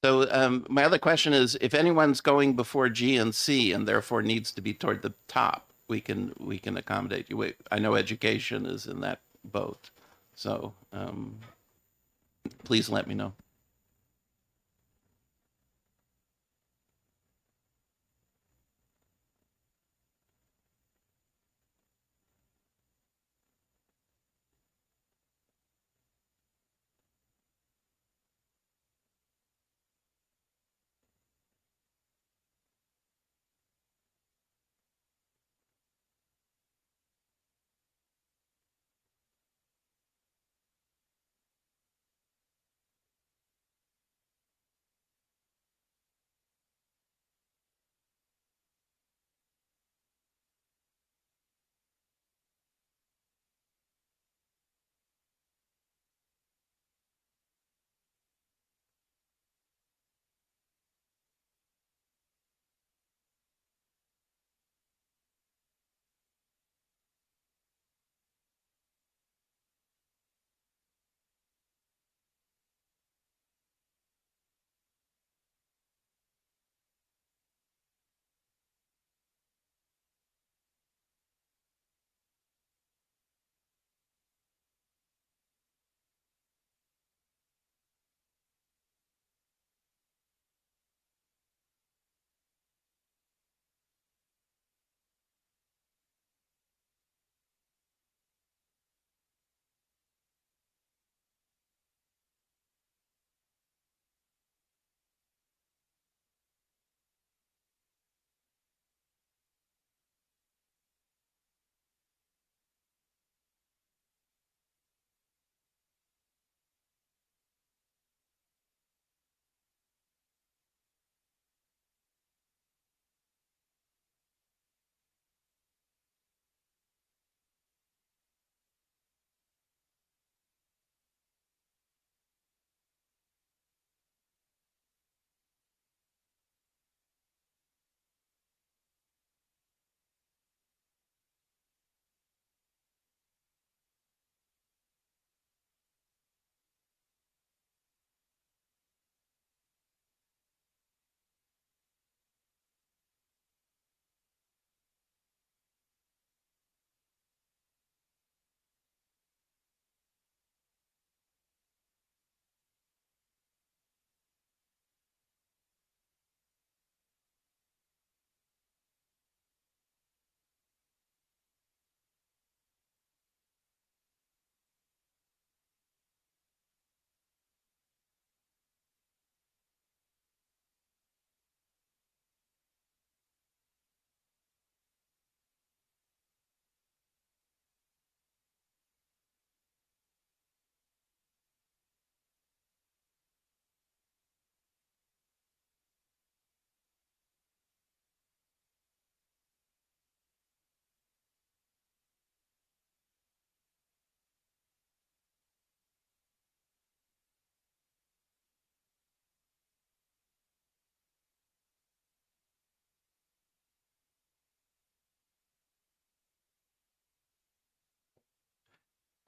So my other question is, if anyone's going before G and C and therefore needs to be toward the top, we can accommodate you. I know education is in that boat, so please let me know.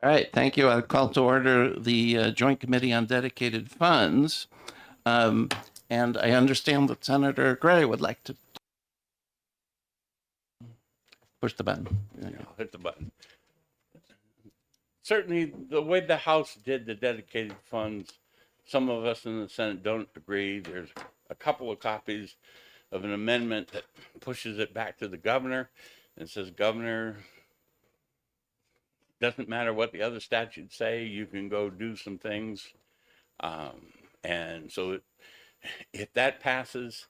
All right, thank you. I'll call to order the Joint Committee on Dedicated Funds. Um, and I understand that Senator Gray would like to push the button. I'll hit the button. Certainly, the way the House did the dedicated funds, some of us in the Senate don't agree. There's a couple of copies of an amendment that pushes it back to the governor and says, Governor, doesn't matter what the other statutes say, you can go do some things. And so if that passes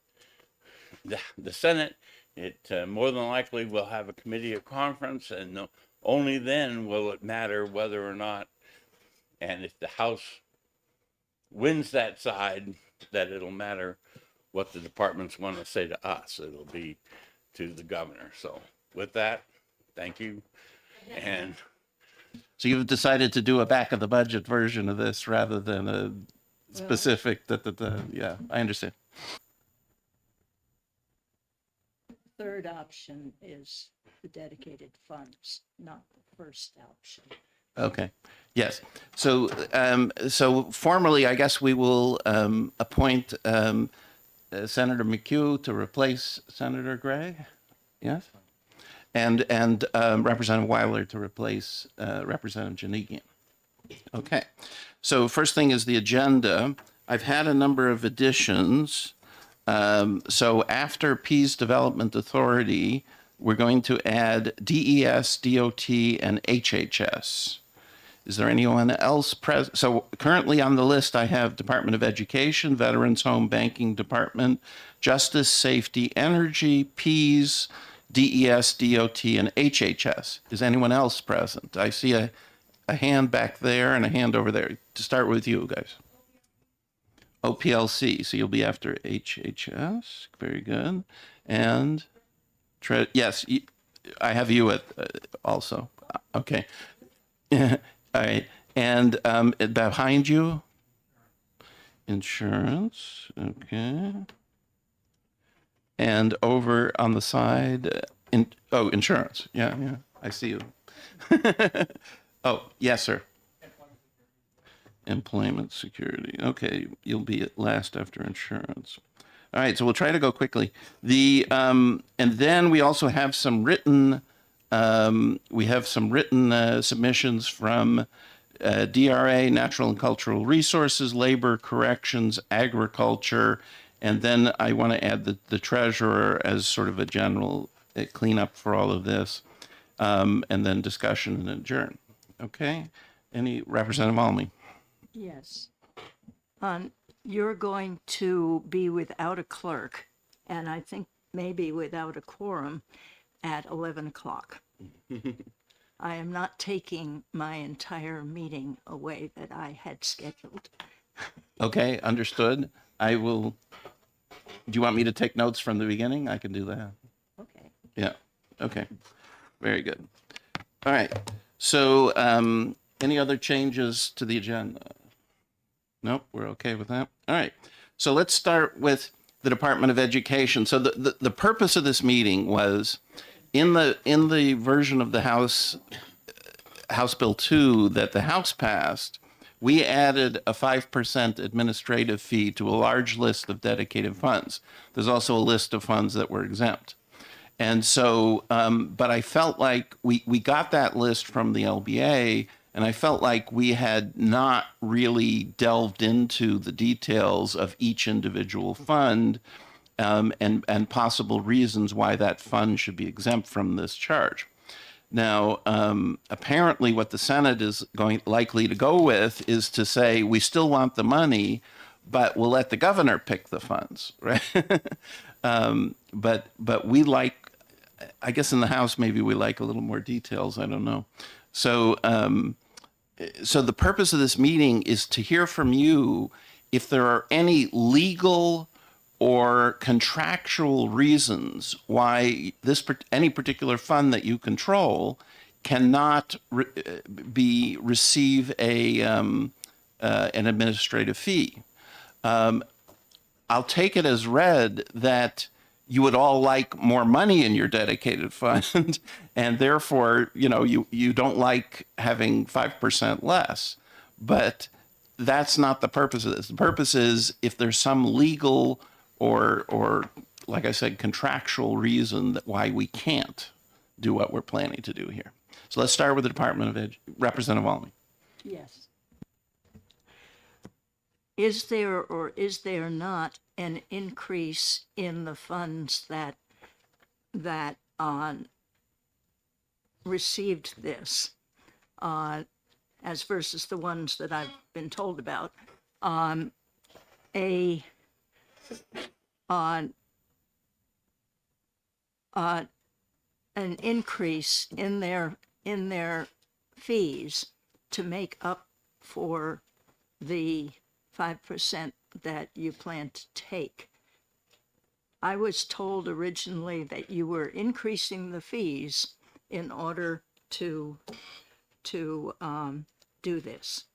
the Senate, it more than likely will have a committee of conference, and only then will it matter whether or not, and if the House wins that side, that it'll matter what the departments want to say to us. It'll be to the governor. So with that, thank you. And So you've decided to do a back of the budget version of this rather than a specific, yeah, I understand. Third option is the dedicated funds, not the first option. Okay. Yes. So formally, I guess we will appoint Senator McHugh to replace Senator Gray. Yes. And Representative Weiler to replace Representative Janigian. Okay. So first thing is the agenda. I've had a number of additions. So after Pease Development Authority, we're going to add DES, DOT, and HHS. Is there anyone else present? So currently on the list, I have Department of Education, Veterans Home, Banking Department, Justice, Safety, Energy, Pease, DES, DOT, and HHS. Is anyone else present? I see a hand back there and a hand over there. To start with you guys. OPLC, so you'll be after HHS. Very good. And yes, I have you at also. Okay. All right. And behind you, insurance. Okay. And over on the side, insurance. Yeah, yeah. I see you. Oh, yes, sir. Employment security. Okay, you'll be at last after insurance. All right, so we'll try to go quickly. And then we also have some written. Submissions from DRA, Natural and Cultural Resources, Labor, Corrections, Agriculture, and then I want to add the treasurer as sort of a general cleanup for all of this, and then discussion and adjourn. Okay, any Representative Almy? Yes. You're going to be without a clerk, and I think maybe without a quorum at 11 o'clock. I am not taking my entire meeting away that I had scheduled. Okay, understood. I will. Do you want me to take notes from the beginning? I can do that. Okay. Yeah. Okay. Very good. All right. So, any other changes to the agenda? Nope, we're okay with that. All right. So let's start with the Department of Education. So the purpose of this meeting was in the version of the House Bill 2 that the House passed, we added a 5% administrative fee to a large list of dedicated funds. There's also a list of funds that were exempt. And so, but I felt like we got that list from the LBA, and I felt like we had not really delved into the details of each individual fund and possible reasons why that fund should be exempt from this charge. Now, apparently what the Senate is likely to go with is to say, we still want the money, but we'll let the governor pick the funds, right? But we like, I guess in the House, maybe we like a little more details. I don't know. So, so the purpose of this meeting is to hear from you if there are any legal or contractual reasons why any particular fund that you control cannot receive an administrative fee. I'll take it as read that you would all like more money in your dedicated fund, and therefore, you don't like having 5% less. But that's not the purpose of this. The purpose is if there's some legal or like I said, contractual reason that why we can't do what we're planning to do here. So let's start with the Department of Representative Almy. Yes. Is there or is there not an increase in the funds that received this, as versus the ones that I've been told about? An increase in their fees to make up for the 5% that you plan to take. I was told originally that you were increasing the fees in order to do this.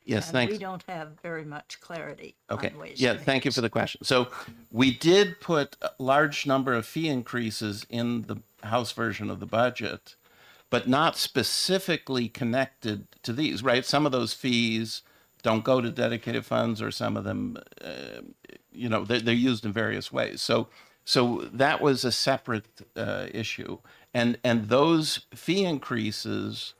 Yes, And thanks. we don't have very much clarity. Okay. On ways Yeah, and thank you means. for the question. So we did put a large number of fee increases in the House version of the budget but not specifically connected to these, right? Some of those fees don't go to dedicated funds, or some of them, they're used in various ways. So that was a separate issue, and those fee increases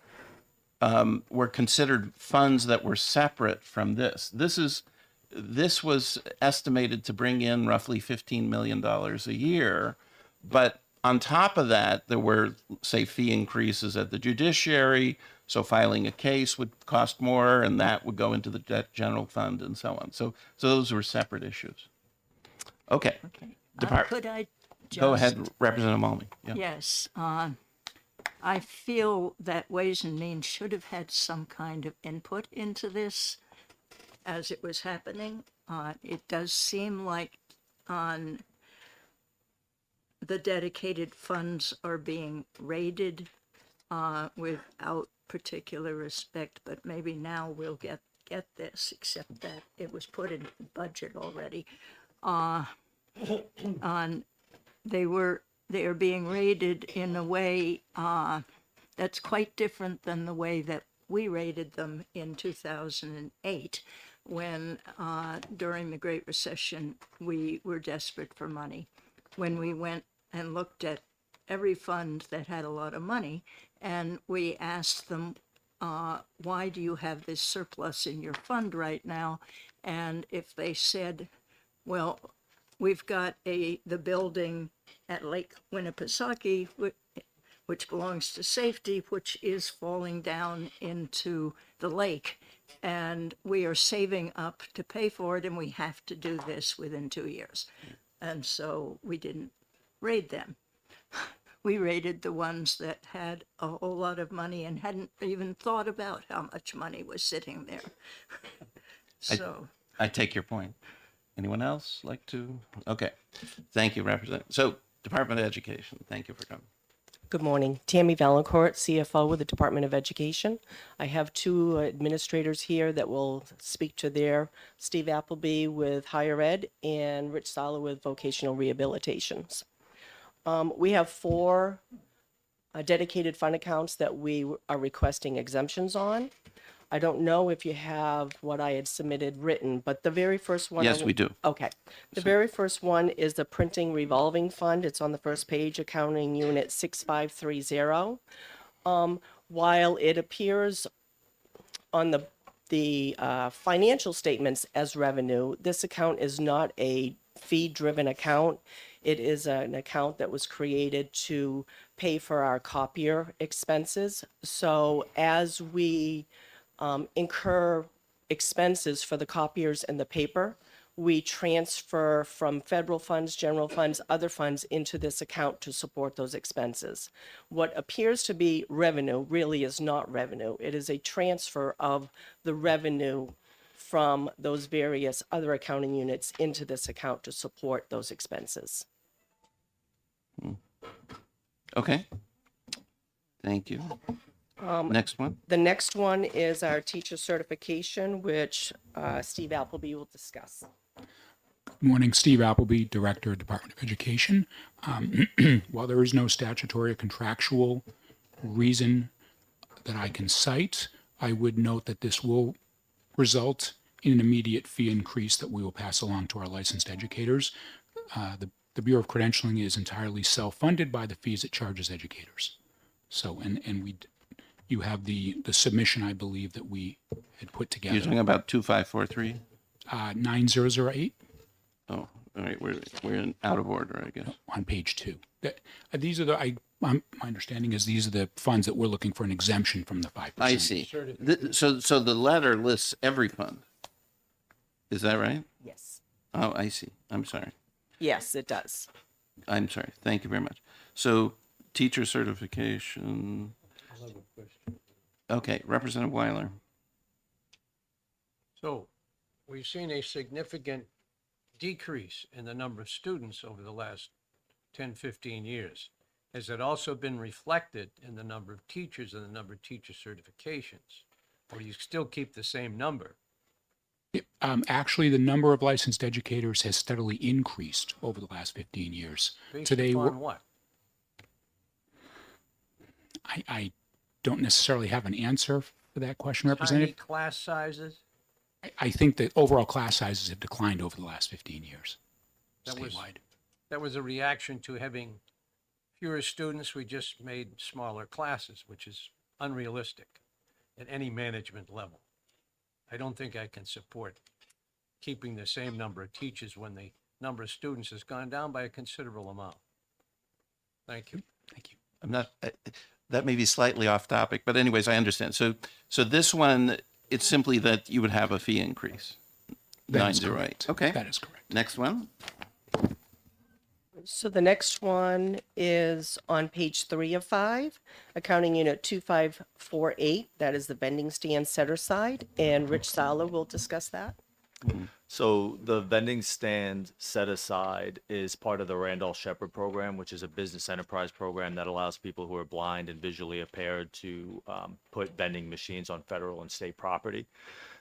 were considered funds that were separate from this. This was estimated to bring in roughly $15 million a year, but on top of that, there were, say, fee increases at the judiciary. So filing a case would cost more, and that would go into the debt general fund and so on. So those were separate issues. Okay. Could I just? Go ahead, Representative Malmy. Yeah. Yes. I feel that Ways and Means should have had some kind of input into this as it was happening. It does seem like the dedicated funds are being raided without particular respect, but maybe now we'll get this, except that it was put in the budget already. They are being rated in a way that's quite different than the way that we rated them in 2008, when during the Great Recession we were desperate for money, when we went and looked at every fund that had a lot of money, and we asked them, why do you have this surplus in your fund right now? And if they said, well, we've got the building at Lake Winnipesaukee, which belongs to Safety, which is falling down into the lake, and we are saving up to pay for it, and we have to do this within 2 years. And so we didn't raid them. We raided the ones that had a whole lot of money and hadn't even thought about how much money was sitting there. So I take your point. Anyone else like to? Okay. Thank you, Representative. So, Department of Education, thank you for coming. Good morning. Tammy Valancourt, CFO with the Department of Education. I have two administrators here that will speak to their, Steve Appleby with Higher Ed and Rich Sala with Vocational Rehabilitations. We have 4 dedicated fund accounts that we are requesting exemptions on. I don't know if you have what I had submitted written, but the very first one. Yes, we do. Okay. The very first one is the printing revolving fund. It's on the first page, accounting unit 6530. While it appears on the financial statements as revenue, this account is not a fee-driven account. It is an account that was created to pay for our copier expenses. So as we incur expenses for the copiers and the paper, we transfer from federal funds, general funds, other funds into this account to support those expenses. What appears to be revenue really is not revenue. It is a transfer of the revenue from those various other accounting units into this account to support those expenses. Okay. Thank you. Next one. The next one is our teacher certification, which Steve Appleby will discuss. Good morning, Steve Appleby, Director, Department of Education. While there is no statutory or contractual reason that I can cite, I would note that this will result in an immediate fee increase that we will pass along to our licensed educators. The Bureau of Credentialing is entirely self-funded by the fees it charges educators. So, you have the submission, I believe, that we had put together. You're talking about 2543? 9008 Oh, all right. We're in out of order, I guess. on page 2. These are my understanding is these are the funds that we're looking for an exemption from the 5%. I see. So the letter lists every fund. Is that right? Yes. Oh, I see. I'm sorry. Yes, it does. I'm sorry. Thank you very much. So teacher certification. Okay, Representative Weiler. So we've seen a significant decrease in the number of students over the last 10, 15 years. Has it also been reflected in the number of teachers and the number of teacher certifications? Or do you still keep the same number? Actually, the number of licensed educators has steadily increased over the last 15 years. Based Today, upon what? don't necessarily have an answer for that question, Tiny Representative. class sizes? I think that overall class sizes have declined over the last 15 years That was- statewide. That was a reaction to having fewer students. We just made smaller classes, which is unrealistic at any management level. I don't think I can support keeping the same number of teachers when the number of students has gone down by a considerable amount. Thank you. Thank you. I'm not, that may be slightly off topic, but anyways, I understand. So this one, it's simply that you would have a fee increase. That is 908. correct. Okay. That is correct. Next one. So the next one is on page 3 of 5, accounting unit 2548. That is the vending stand setter side, and Rich Sala will discuss that. So the vending stand set aside is part of the Randolph Shepherd program, which is a business enterprise program that allows people who are blind and visually impaired to put vending machines on federal and state property.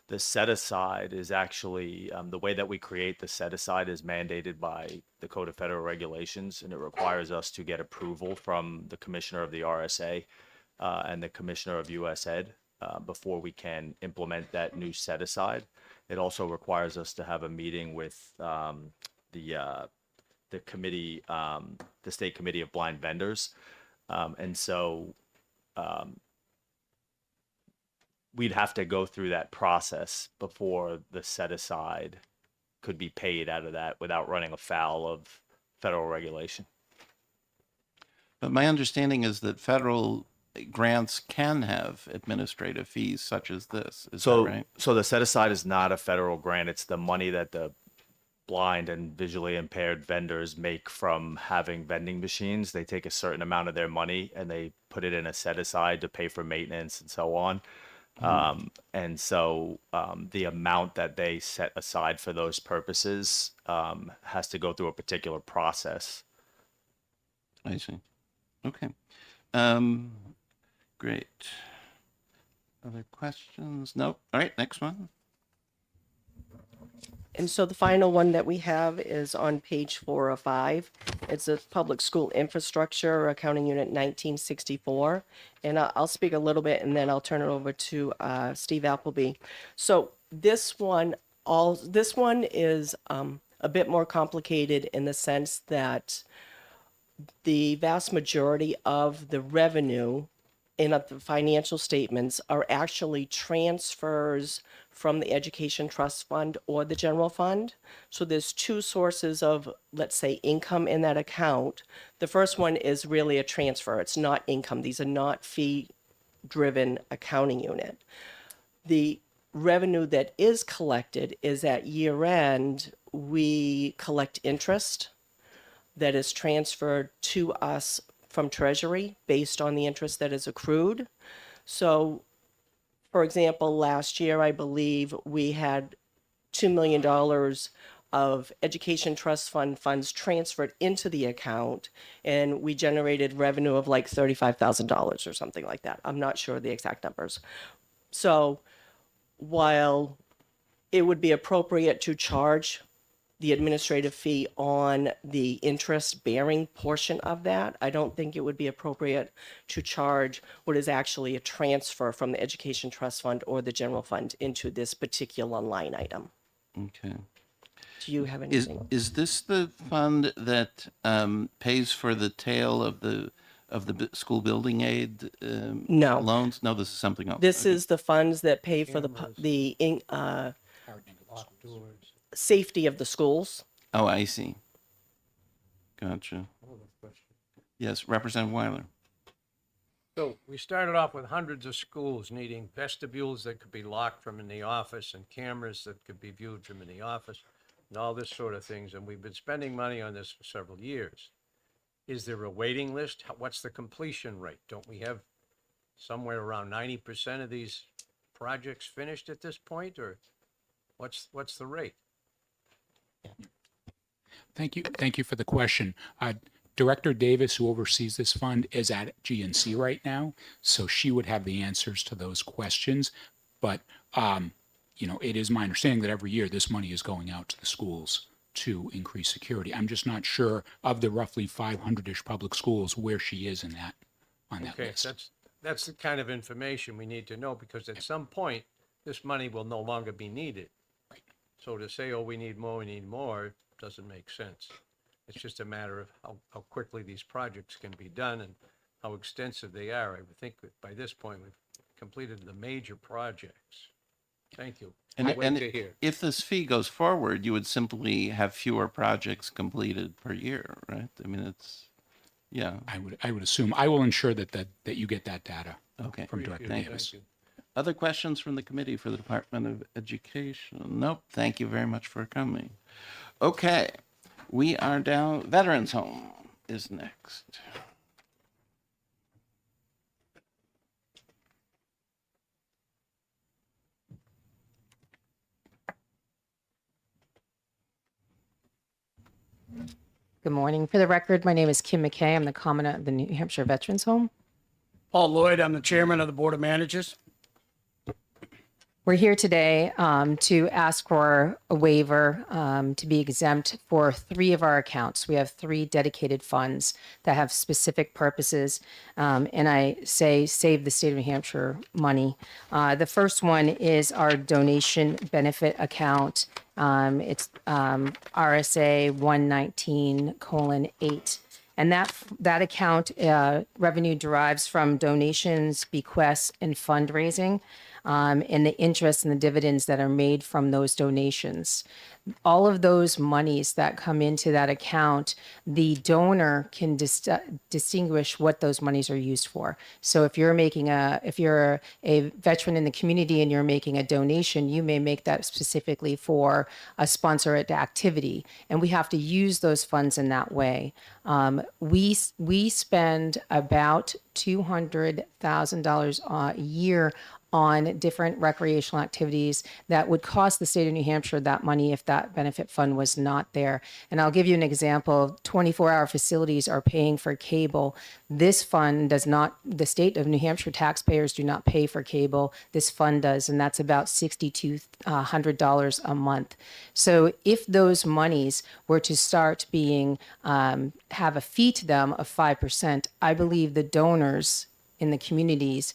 The set aside is actually the way that we create the set aside is mandated by the Code of Federal Regulations, and it requires us to get approval from the Commissioner of the RSA and the Commissioner of US Ed before we can implement that new set aside. It also requires us to have a meeting with the committee, the State Committee of Blind Vendors, and so we'd have to go through that process before the set aside could be paid out of that without running afoul of federal regulation. But my understanding is that federal grants can have administrative fees such as this. Is that right? So the set aside is not a federal grant. It's the money that the blind and visually impaired vendors make from having vending machines. They take a certain amount of their money and they put it in a set aside to pay for maintenance and so on. And so the amount that they set aside for those purposes has to go through a particular process. I see. Okay. Great. Other questions? Nope. All right, next one. And so the final one that we have is on page 4 of 5. It's a public school infrastructure accounting unit 1964. And I'll speak a little bit and then I'll turn it over to Steve Appleby. So this one is a bit more complicated in the sense that the vast majority of the revenue in the financial statements are actually transfers from the Education Trust Fund or the general fund. So there's two sources of, let's say, income in that account. The first one is really a transfer. It's not income. These are not fee-driven accounting unit. The revenue that is collected is at year end, we collect interest that is transferred to us from Treasury based on the interest that is accrued. So, for example, last year, I believe we had $2 million of Education Trust Fund funds transferred into the account, and we generated revenue of like $35,000 or something like that. I'm not sure the exact numbers. So, while it would be appropriate to charge the administrative fee on the interest-bearing portion of that, I don't think it would be appropriate to charge what is actually a transfer from the Education Trust Fund or the general fund into this particular line item. Okay. Do you have Is anything? is this the fund that pays for the tail of the school building aid No. loans? No, this is something else. This Okay. is the funds that pay for safety of the schools. Oh, I see. Gotcha. Yes, Representative Weiler. So we started off with hundreds of schools needing vestibules that could be locked from in the office and cameras that could be viewed from in the office and all this sort of things. And we've been spending money on this for several years. Is there a waiting list? What's the completion rate? Don't we have somewhere around 90% of these projects finished at this point, or what's the rate? Thank you. Thank you for the question. Director Davis, who oversees this fund, is at GNC right now, so she would have the answers to those questions. But, it is my understanding that every year this money is going out to the schools to increase security. I'm just not sure of the roughly 500-ish public schools where she is in that, on that Okay, list. that's the kind of information we need to know, because at some point, this money will no longer be needed. So to say, oh, we need more, doesn't make sense. It's just a matter of how quickly these projects can be done and how extensive they are. I would think that by this point, we've completed the major projects. Thank you. And, Wait and to hear. if this fee goes forward, you would simply have fewer projects completed per year, right? I mean, it's, yeah, I would assume. I will ensure that you get that data okay. from Director Thank Davis. you. Other questions from the committee for the Department of Education? Nope. Thank you very much for coming. Okay, we are down. Veterans Home is next. Good morning. For the record, my name is Kim McKay. I'm the Commandant of the New Hampshire Veterans Home. Paul Lloyd, I'm the chairman of the Board of Managers. We're here today to ask for a waiver to be exempt for 3 of our accounts. We have 3 dedicated funds that have specific purposes, and I say save the state of New Hampshire money. The first one is our donation benefit account. It's RSA 119:8. And that account revenue derives from donations, bequests, and fundraising, and the interest and the dividends that are made from those donations. All of those monies that come into that account, the donor can distinguish what those monies are used for. So if you're a veteran in the community and you're making a donation, you may make that specifically for a sponsored activity, and we have to use those funds in that way. We spend about $200,000 a year on different recreational activities that would cost the state of New Hampshire that money if that benefit fund was not there. And I'll give you an example. 24-hour facilities are paying for cable. This fund does not, the state of New Hampshire taxpayers do not pay for cable. This fund does, and that's about $6,200 a month. So if those monies were to start being, have a fee to them of 5%, I believe the donors in the communities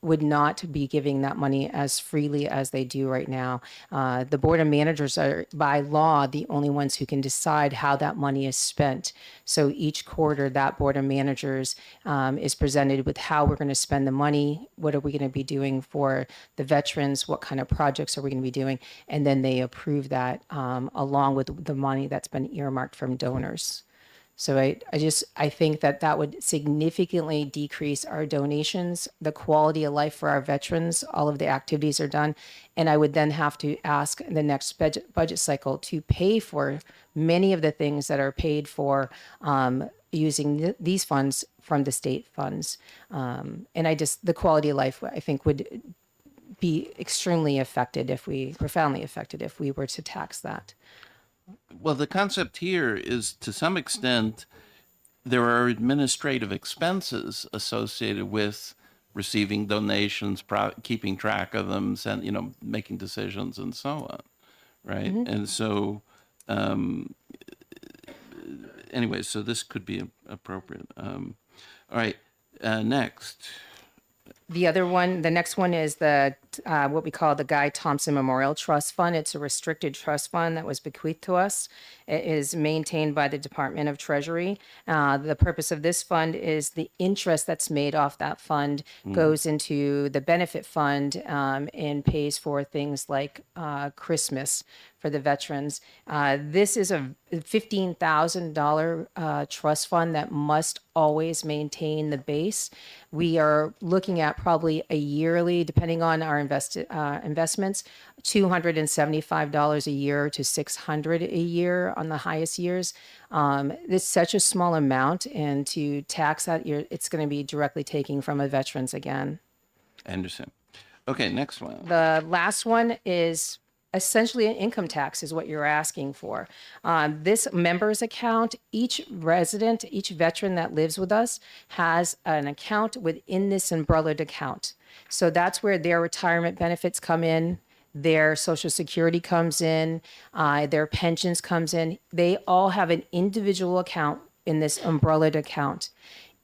would not be giving that money as freely as they do right now. The Board of Managers are, by law, the only ones who can decide how that money is spent. So each quarter, that Board of Managers is presented with how we're going to spend the money, what are we going to be doing for the veterans, what kind of projects are we going to be doing, and then they approve that along with the money that's been earmarked from donors. So I think that would significantly decrease our donations, the quality of life for our veterans. All of the activities are done. And I would then have to ask the next budget cycle to pay for many of the things that are paid for using these funds from the state funds. And the quality of life, I think, would be extremely affected profoundly affected if we were to tax that. Well, the concept here is, to some extent, there are administrative expenses associated with receiving donations, keeping track of them, making decisions, and so on, right? Mm-hmm. And so, anyway, so this could be appropriate. All right, next. The next one is the what we call the Guy Thompson Memorial Trust Fund. It's a restricted trust fund that was bequeathed to us. It is maintained by the Department of Treasury. The purpose of this fund is the interest that's made off that fund goes into the benefit fund and pays for things like Christmas for the veterans. This is a $15,000 trust fund that must always maintain the base. We are looking at probably a yearly, depending on our investments, $275 a year to $600 a year on the highest years. It's such a small amount, and to tax that, it's going to be directly taking from a veterans again. I understand. Okay, next one. The last one is essentially an income tax is what you're asking for. This members account, each resident, each veteran that lives with us has an account within this umbrellaed account. So that's where their retirement benefits come in, their Social Security comes in, their pensions comes in. They all have an individual account in this umbrellaed account.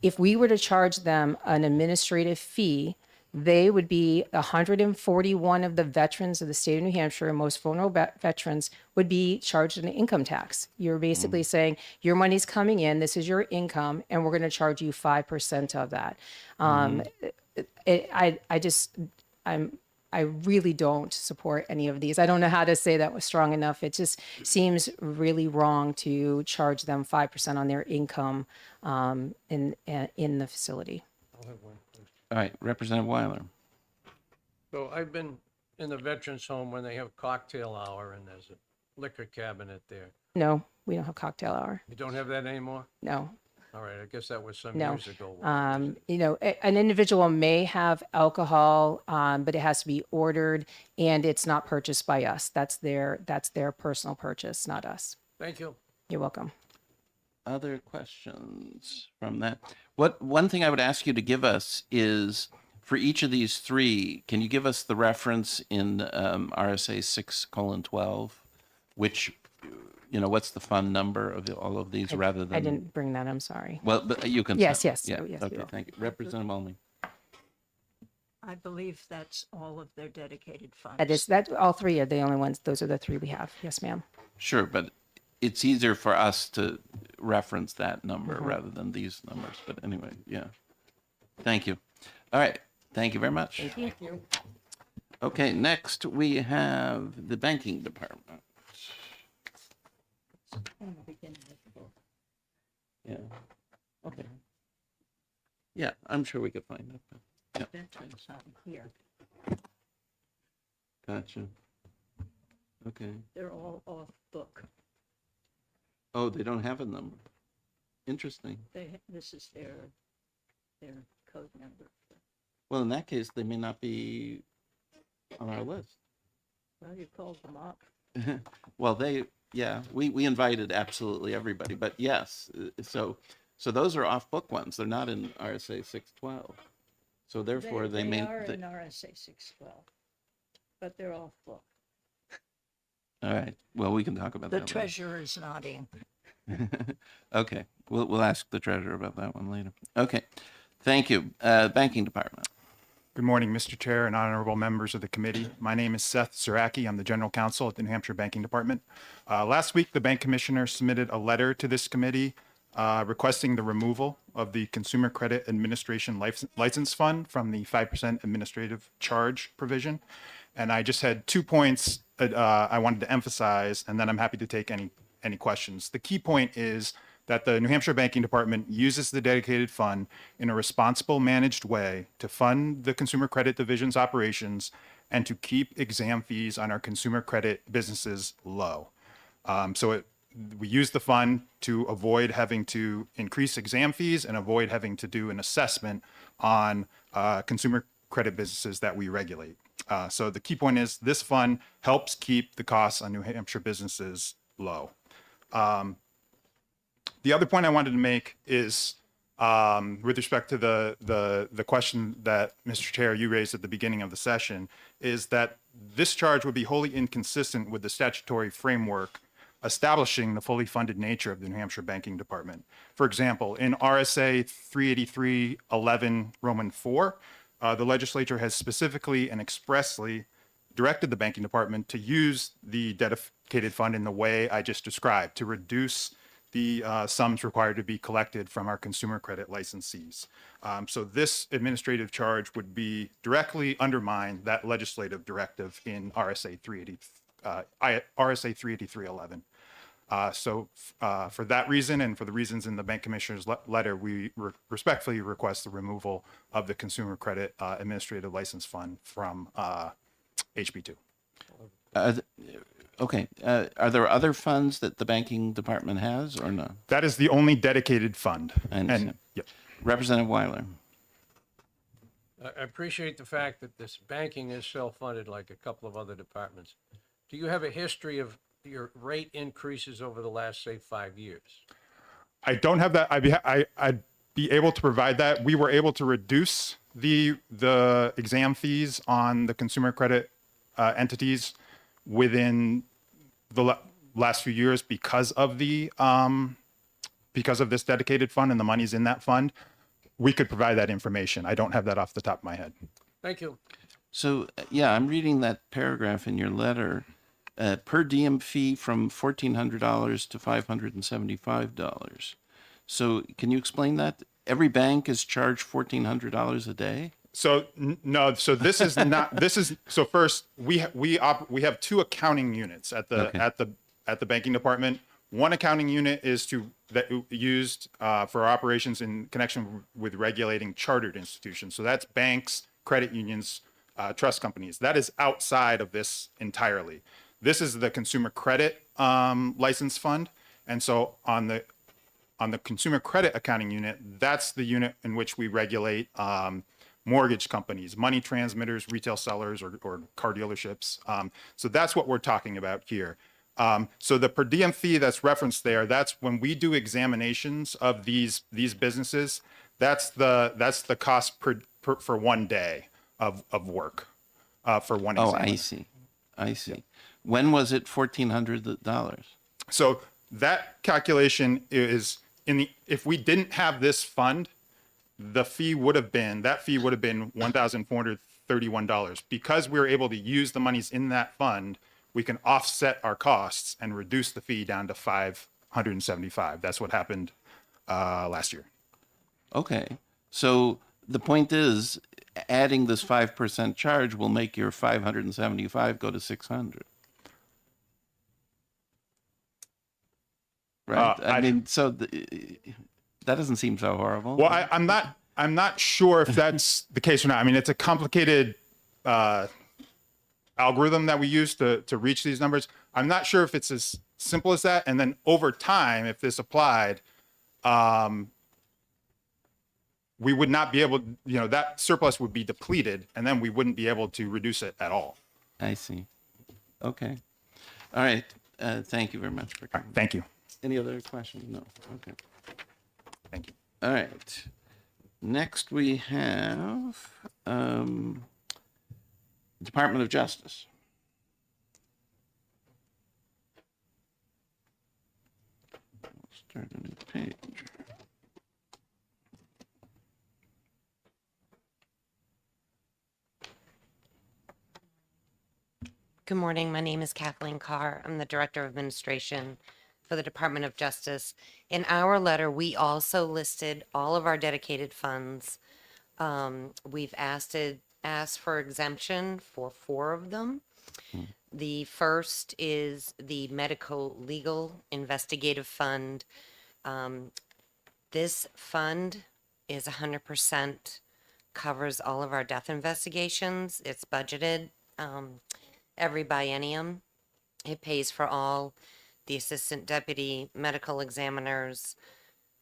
If we were to charge them an administrative fee, they would be 141 of the veterans of the state of New Hampshire, most vulnerable veterans, would be charged an income tax. You're basically saying your money's coming in, this is your income, and we're going to charge you 5% of that. I really don't support any of these. I don't know how to say that was strong enough. It just seems really wrong to charge them 5% on their income in the facility. All right, Representative Weiler. So I've been in the Veterans Home when they have cocktail hour and there's a liquor cabinet there. No, we don't have cocktail hour. You don't have that anymore? No. All right, I guess that was some No. years ago. An individual may have alcohol, but it has to be ordered and it's not purchased by us. That's their personal purchase, not us. Thank you. You're welcome. Other questions from that? One thing I would ask you to give us is, for each of these three, can you give us the reference in RSA 6:12, which, what's the fund number of all of these rather than? I didn't bring that, I'm sorry. Well, but you can. Yes, say- yes, Yeah, oh, yes, we okay, will. thank you. Representative Olney. I believe that's all of their dedicated funds. All three are the only ones, those are the three we have. Yes, ma'am. Sure, but it's easier for us to reference that number Mm-hmm. rather than these numbers. But anyway, yeah. Thank you. All right. Thank you very much. Thank you. Okay, next we have the banking department. Yeah. Okay. Yeah, I'm sure we could find it. Yeah, Veterans on here. gotcha. Okay. They're all off book. Oh, they don't have a number. Interesting. This is their code number. Well, in that case, they may not be on our list. Well, you called them up. Well, we invited absolutely everybody, but yes, so those are off-book ones. They're not in RSA 612. So therefore, they may. are in RSA 612, but they're off book. All right. Well, we can talk about The that treasurer is nodding. later. Okay. We'll ask the treasurer about that one later. Okay. Thank you. Banking department. Good morning, Mr. Chair and honorable members of the committee. My name is Seth Zaraki. I'm the General Counsel at the New Hampshire Banking Department. Last week, the Bank Commissioner submitted a letter to this committee requesting the removal of the Consumer Credit Administration License Fund from the 5% administrative charge provision. And I just had 2 points I wanted to emphasize, and then I'm happy to take any questions. The key point is that the New Hampshire Banking Department uses the dedicated fund in a responsible, managed way to fund the Consumer Credit Division's operations and to keep exam fees on our consumer credit businesses low. We use the fund to avoid having to increase exam fees and avoid having to do an assessment on consumer credit businesses that we regulate. So the key point is this fund helps keep the costs on New Hampshire businesses low. The other point I wanted to make is with respect to the question that, Mr. Chair, you raised at the beginning of the session, is that this charge would be wholly inconsistent with the statutory framework establishing the fully funded nature of the New Hampshire Banking Department. For example, in RSA 383:11 Roman 4, the legislature has specifically and expressly directed the banking department to use the dedicated fund in the way I just described, to reduce the sums required to be collected from our consumer credit licensees. So this administrative charge would be directly undermine that legislative directive in RSA 383:11. For that reason and for the reasons in the Bank Commissioner's letter, we respectfully request the removal of the Consumer Credit Administrative License Fund from HB2. Okay. Are there other funds that the banking department has or no? That is the only dedicated fund. I understand. Yep. Representative Weiler. I appreciate the fact that this banking is self-funded like a couple of other departments. Do you have a history of your rate increases over the last, say, 5 years? I don't have that. I'd be able to provide that. We were able to reduce the exam fees on the consumer credit entities within the last few years because of this dedicated fund and the monies in that fund. we could provide that information. I don't have that off the top of my head. Thank you. So, yeah, I'm reading that paragraph in your letter. Per diem fee from $1,400 to $575. So can you explain that? Every bank is charged $1,400 a day? So no, so this is not, this is, so first, we have two accounting units at the, Okay. at the banking department. One accounting unit is used for operations in connection with regulating chartered institutions. So that's banks, credit unions, trust companies. That is outside of this entirely. This is the consumer credit license fund. And so on the consumer credit accounting unit, that's the unit in which we regulate mortgage companies, money transmitters, retail sellers, or car dealerships. So that's what we're talking about here. So the per diem fee that's referenced there, that's when we do examinations of these businesses, that's the cost for one day of work for one Oh, examiner. I see. I see. When was it $1,400? So that calculation is if we didn't have this fund, that fee would have been $1,431. Because we were able to use the monies in that fund, we can offset our costs and reduce the fee down to $575. That's what happened last year. Okay. So the point is, adding this 5% charge will make your 575 go to 600. Right? I mean, so that doesn't seem so horrible. Well, I'm not sure if that's the case or not. I mean, it's a complicated algorithm that we use to reach these numbers. I'm not sure if it's as simple as that. And then over time, if this applied, we would not be able, that surplus would be depleted, and then we wouldn't be able to reduce it at all. I see. Okay. All right. Thank you very much for coming. Thank you. Any other questions? No. Okay. Thank you. All right. Next we have Department of Justice. Start a new page. Good morning. My name is Kathleen Carr. I'm the Director of Administration for the Department of Justice. In our letter, we also listed all of our dedicated funds. We've asked for exemption for 4 of them. The first is the Medical Legal Investigative Fund. This fund is 100% covers all of our death investigations. It's budgeted every biennium. It pays for all the assistant deputy medical examiners,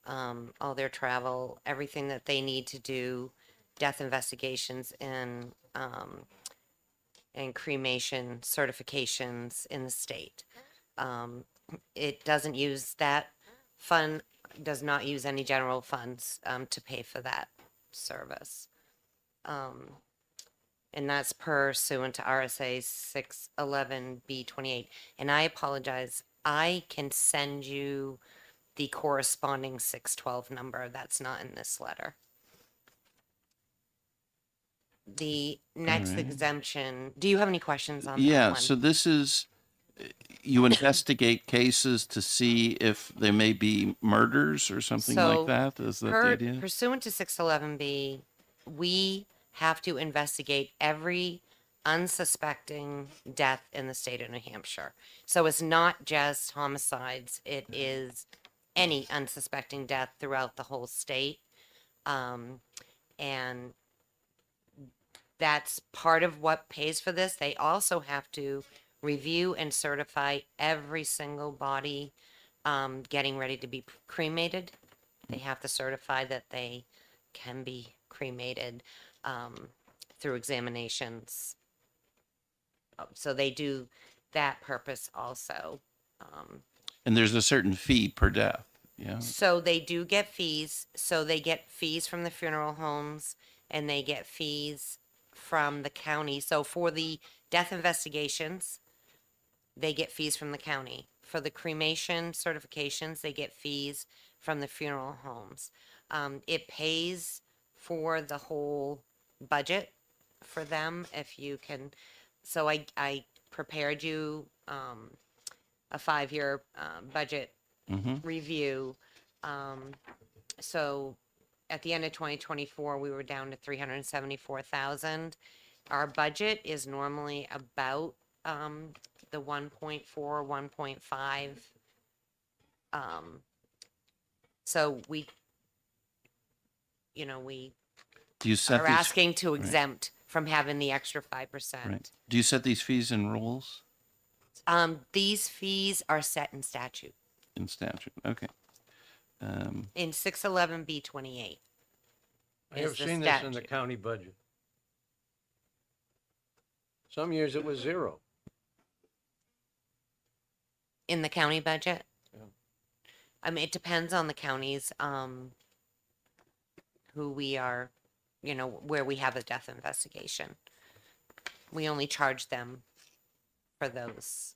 all their travel, everything that they need to do death investigations and cremation certifications in the state. It doesn't use that fund, does not use any general funds to pay for that service. And that's pursuant to RSA 611B28. And I apologize, I can send you the corresponding 612 number. That's not in this letter. The next exemption, do you have any questions on that Yeah, one? so this is, you investigate cases to see if there may be murders or something like that? Is that the idea? Pursuant to 611B, we have to investigate every unsuspecting death in the state of New Hampshire. So it's not just homicides, it is any unsuspecting death throughout the whole state. And that's part of what pays for this. They also have to review and certify every single body getting ready to be cremated. They have to certify that they can be cremated through examinations. So they do that purpose also. And there's a certain fee per death, yeah? So they do get fees. So they get fees from the funeral homes and they get fees from the county. So for the death investigations, they get fees from the county. For the cremation certifications, they get fees from the funeral homes. It pays for the whole budget for them if you can. So I prepared you a 5-year budget review. So at the end of 2024, we were down to 374,000. Our budget is normally about the 1.4, 1.5. So we, we Do you set are these, asking to exempt from having the extra 5%. right? Do you set these fees in rules These fees are set in statute in statute? Okay. in 611B28. I have is the seen this in the statute. county budget. Some years it was zero. In the county budget? Yeah. I mean, it depends on the counties, who we are, where we have a death investigation. We only charge them for those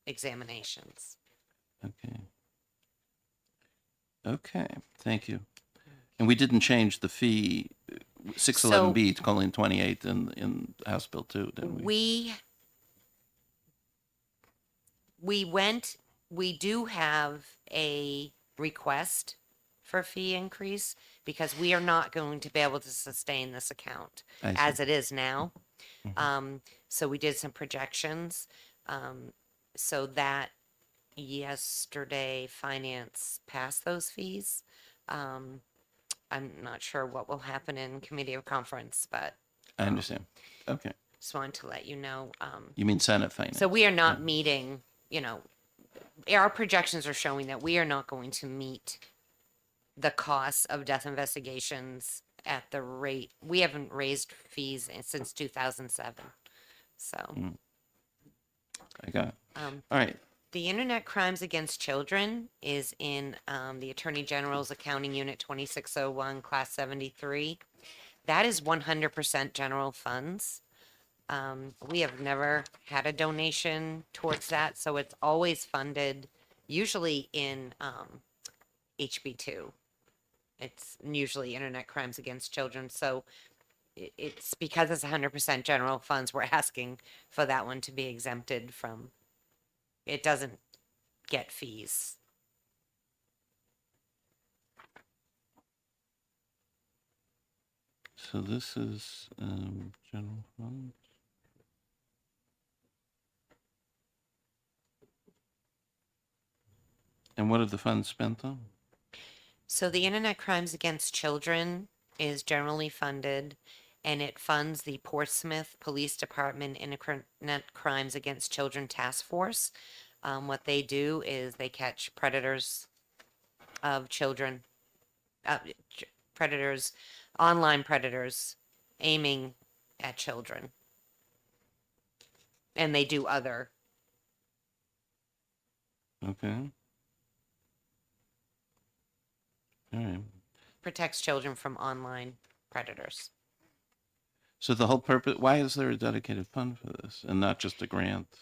examinations. Okay. Okay, thank you. And we didn't change the fee, 611B to colon 28 in House Bill 2, did we? We do have a request for fee increase because we are not going to be able to sustain this account I see. as it is now. So we did some projections. So that yesterday finance passed those fees. I'm not sure what will happen in committee of conference, but I understand. Okay. just wanted to let you know. You mean Senate Finance? So we are not meeting, our projections are showing that we are not going to meet the costs of death investigations at the rate. We haven't raised fees since 2007. So. I got it. Um, All right. The Internet Crimes Against Children is in the Attorney General's Accounting Unit 2601, Class 73. That is 100% general funds. We have never had a donation towards that, so it's always funded, usually in HB2. It's usually Internet Crimes Against Children, so it's because it's 100% general funds, we're asking for that one to be exempted from. It doesn't get fees. So this is general fund. And what are the funds spent on? So the Internet Crimes Against Children is generally funded, and it funds the Portsmouth Police Department Internet Crimes Against Children Task Force. What they do is they catch predators of children, predators, online predators aiming at children. And they do other. Okay. All right. Protects children from online predators. So the whole purpose, why is there a dedicated fund for this and not just a grant?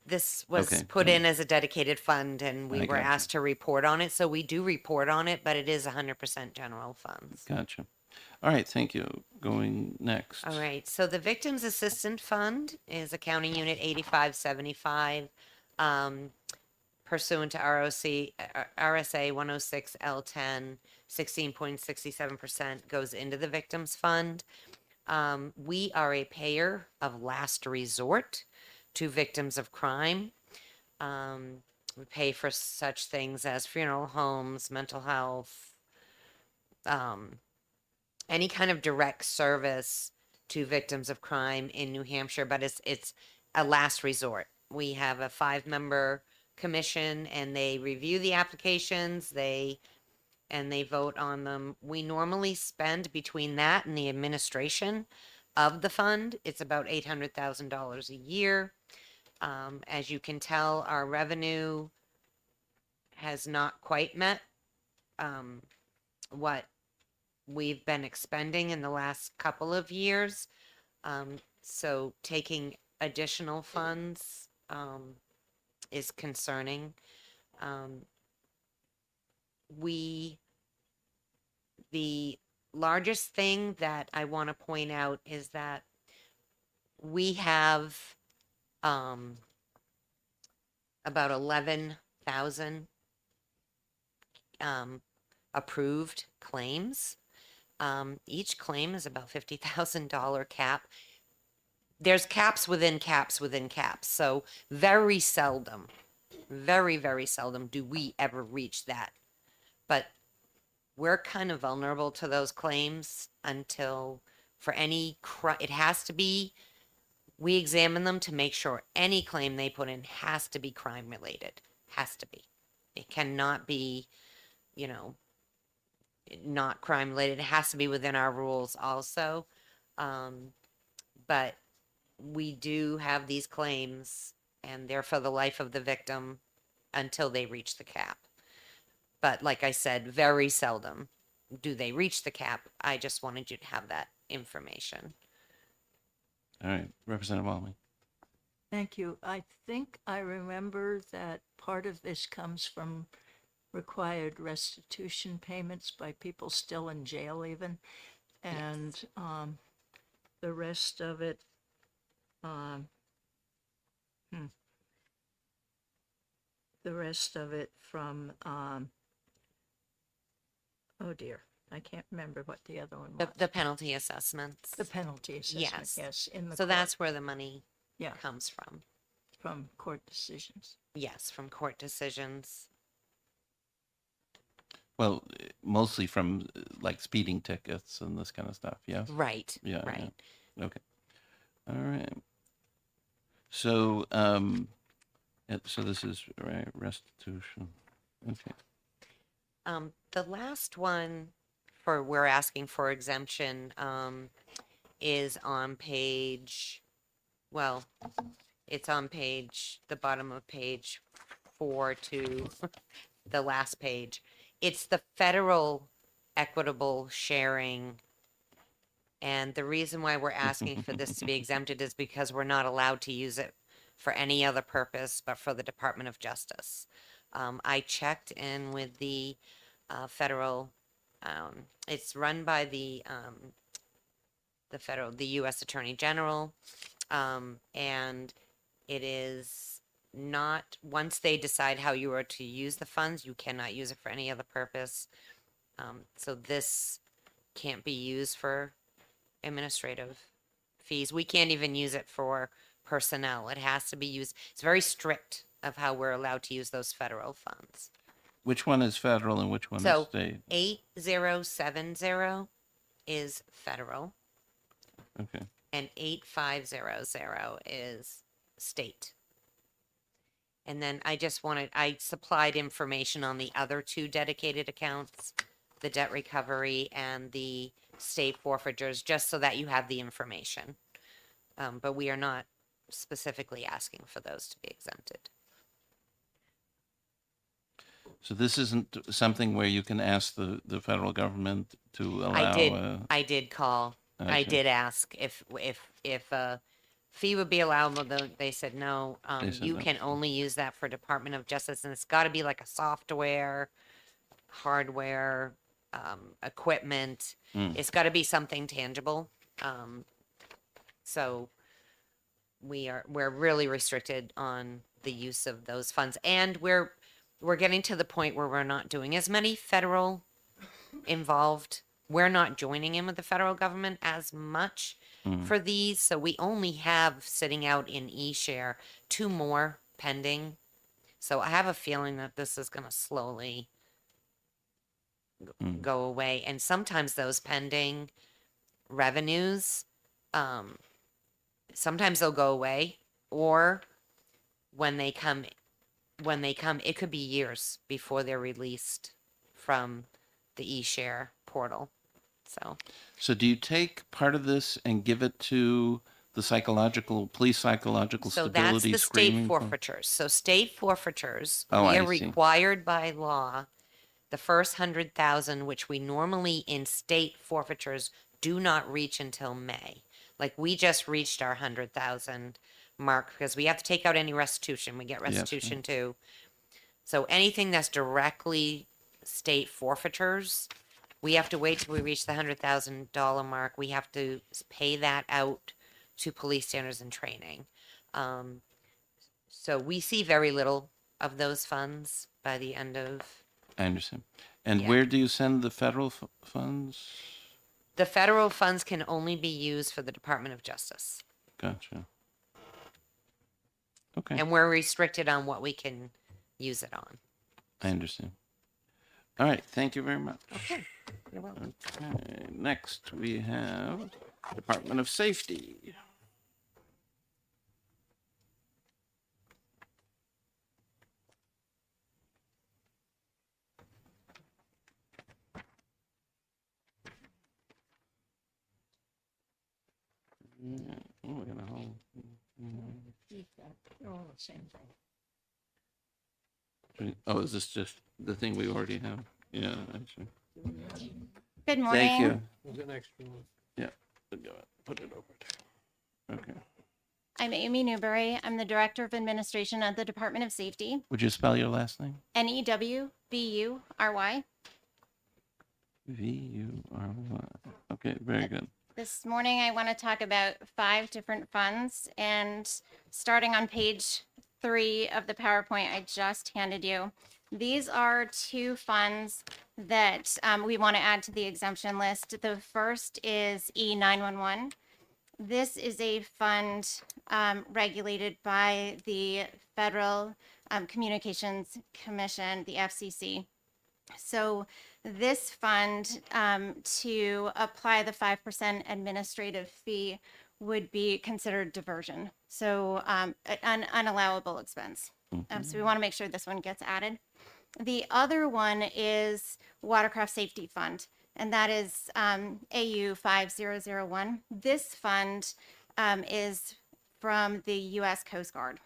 This was Okay, put yeah. in as a dedicated fund and we I were gotcha. asked to report on it. So we do report on it, but it is 100% general funds. Gotcha. All right, thank you. Going next. All right. So the Victims Assistant Fund is accounting unit 8575, pursuant to RSA 106 L10, 16.67% goes into the Victims Fund. We are a payer of last resort to victims of crime. We pay for such things as funeral homes, mental health, any kind of direct service to victims of crime in New Hampshire, but it's a last resort. We have a 5-member commission and they review the applications, they vote on them. We normally spend between that and the administration of the fund, it's about $800,000 a year. As you can tell, our revenue has not quite met what we've been expending in the last couple of years. So taking additional funds is concerning. The largest thing that I want to point out is that we have about 11,000 approved claims. Each claim is about $50,000 cap. There's caps within caps within caps. So very seldom, very, very seldom do we ever reach that. But we're kind of vulnerable to those claims until for any, it has to be, we examine them to make sure any claim they put in has to be crime related. Has to be. It cannot be, you know, not crime related. It has to be within our rules also. But we do have these claims and they're for the life of the victim until they reach the cap. But like I said, very seldom do they reach the cap. I just wanted you to have that information. All right, Representative Walmy. Thank you. I think I remember that part of this comes from required restitution payments by people still in jail even. And the rest of it, the rest of it from, oh dear, I can't remember what the other one was. The penalty assessments. The penalty assessment, Yes. yes, in the So court, that's where the money yeah, comes from. from court decisions. Yes, from court decisions. Well, mostly from like speeding tickets and this kind of stuff. Yeah. Right. Yeah. Right. Yeah. Okay. All right. So, so this is right, restitution. Okay. The last one for we're asking for exemption is on page, well, it's on page, the bottom of page 4 to the last page. It's the federal equitable sharing. And the reason why we're asking for this to be exempted is because we're not allowed to use it for any other purpose but for the Department of Justice. I checked in with the federal, it's run by the U.S. Attorney General, and it is not, once they decide how you are to use the funds, you cannot use it for any other purpose. So this can't be used for administrative fees. We can't even use it for personnel. It has to be used. It's very strict of how we're allowed to use those federal funds. Which one is federal and which one So is state? 8070 is federal Okay. and 8500 is state. And then I supplied information on the other two dedicated accounts, the debt recovery and the state forfeitures, just so that you have the information. But we are not specifically asking for those to be exempted. So this isn't something where you can ask the federal government to allow. I did call. I Okay. did ask if a fee would be allowable. They said no. They said You no. can only use that for Department of Justice, and it's got to be like a software, hardware, equipment. It's got to be something tangible. So we're really restricted on the use of those funds, and we're getting to the point where we're not doing as many federal involved. We're not joining in with the federal government as much for these. So we only have sitting out in eShare 2 more pending. So I have a feeling that this is going to slowly go away. And sometimes those pending revenues, sometimes they'll go away, or when they come, it could be years before they're released from the eShare portal. So do you take part of this and give it to the police psychological So stability that's the state screening? forfeitures. So state forfeitures, Oh, we I are see. required by law, the first 100,000, which we normally in state forfeitures do not reach until May. Like we just reached our 100,000 mark because we have to take out any restitution. We get restitution too. So anything that's directly state forfeitures, we have to wait till we reach the $100,000 mark. We have to pay that out to police standards and training. So we see very little of those funds by the end of. I understand. And Yeah. where do you send the federal funds? The federal funds can only be used for the Department of Justice. Gotcha. Okay, And we're restricted on what we can use it on. I understand. All right, thank you very much. Okay, you're welcome. Okay, next we have Department of Safety. Yeah, oh, we got a whole. Oh, is this just the thing we already have? Yeah, actually. Good morning. Thank you. Who's the next one? Yeah, go ahead. Put it over there. Okay. I'm Amy Newberry. I'm the Director of Administration at the Department of Safety. Would you spell your last name? Newbury. Vury. Okay, very good. This morning, I want to talk about 5 different funds, and starting on page 3 of the PowerPoint I just handed you. These are 2 funds that we want to add to the exemption list. The first is E911. This is a fund regulated by the Federal Communications Commission, the FCC. So this fund, to apply the 5% administrative fee, would be considered diversion. So an unallowable expense. So we want to make sure this one gets added. The other one is Watercraft Safety Fund, and that is AU 5001. This fund is from the U.S. Coast Guard.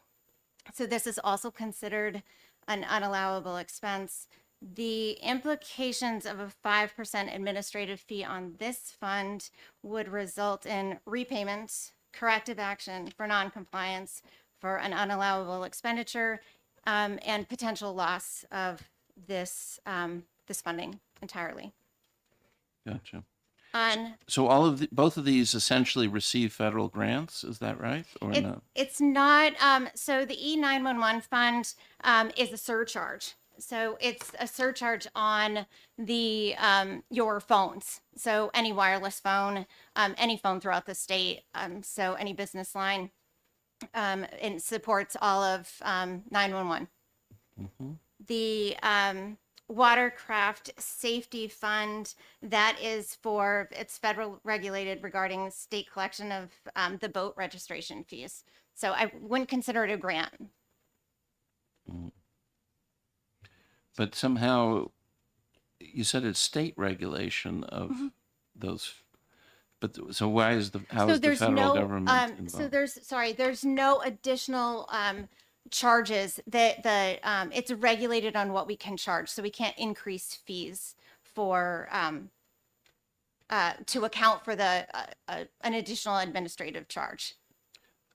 So this is also considered an unallowable expense. The implications of a 5% administrative fee on this fund would result in repayment, corrective action for noncompliance for an unallowable expenditure, and potential loss of this funding entirely. Gotcha. On So both of these essentially receive federal grants, is that right? Or no? It's not, so the E911 fund is a surcharge. So it's a surcharge on the your phones. So any wireless phone, any phone throughout the state. So any business line, and supports all of 911. The Watercraft Safety Fund, that is it's federal regulated regarding state collection of the boat registration fees. So I wouldn't consider it a grant. But somehow, you said it's state regulation of those. But so why is how is the federal government involved? There's no additional charges that it's regulated on what we can charge. So we can't increase fees for to account for an additional administrative charge.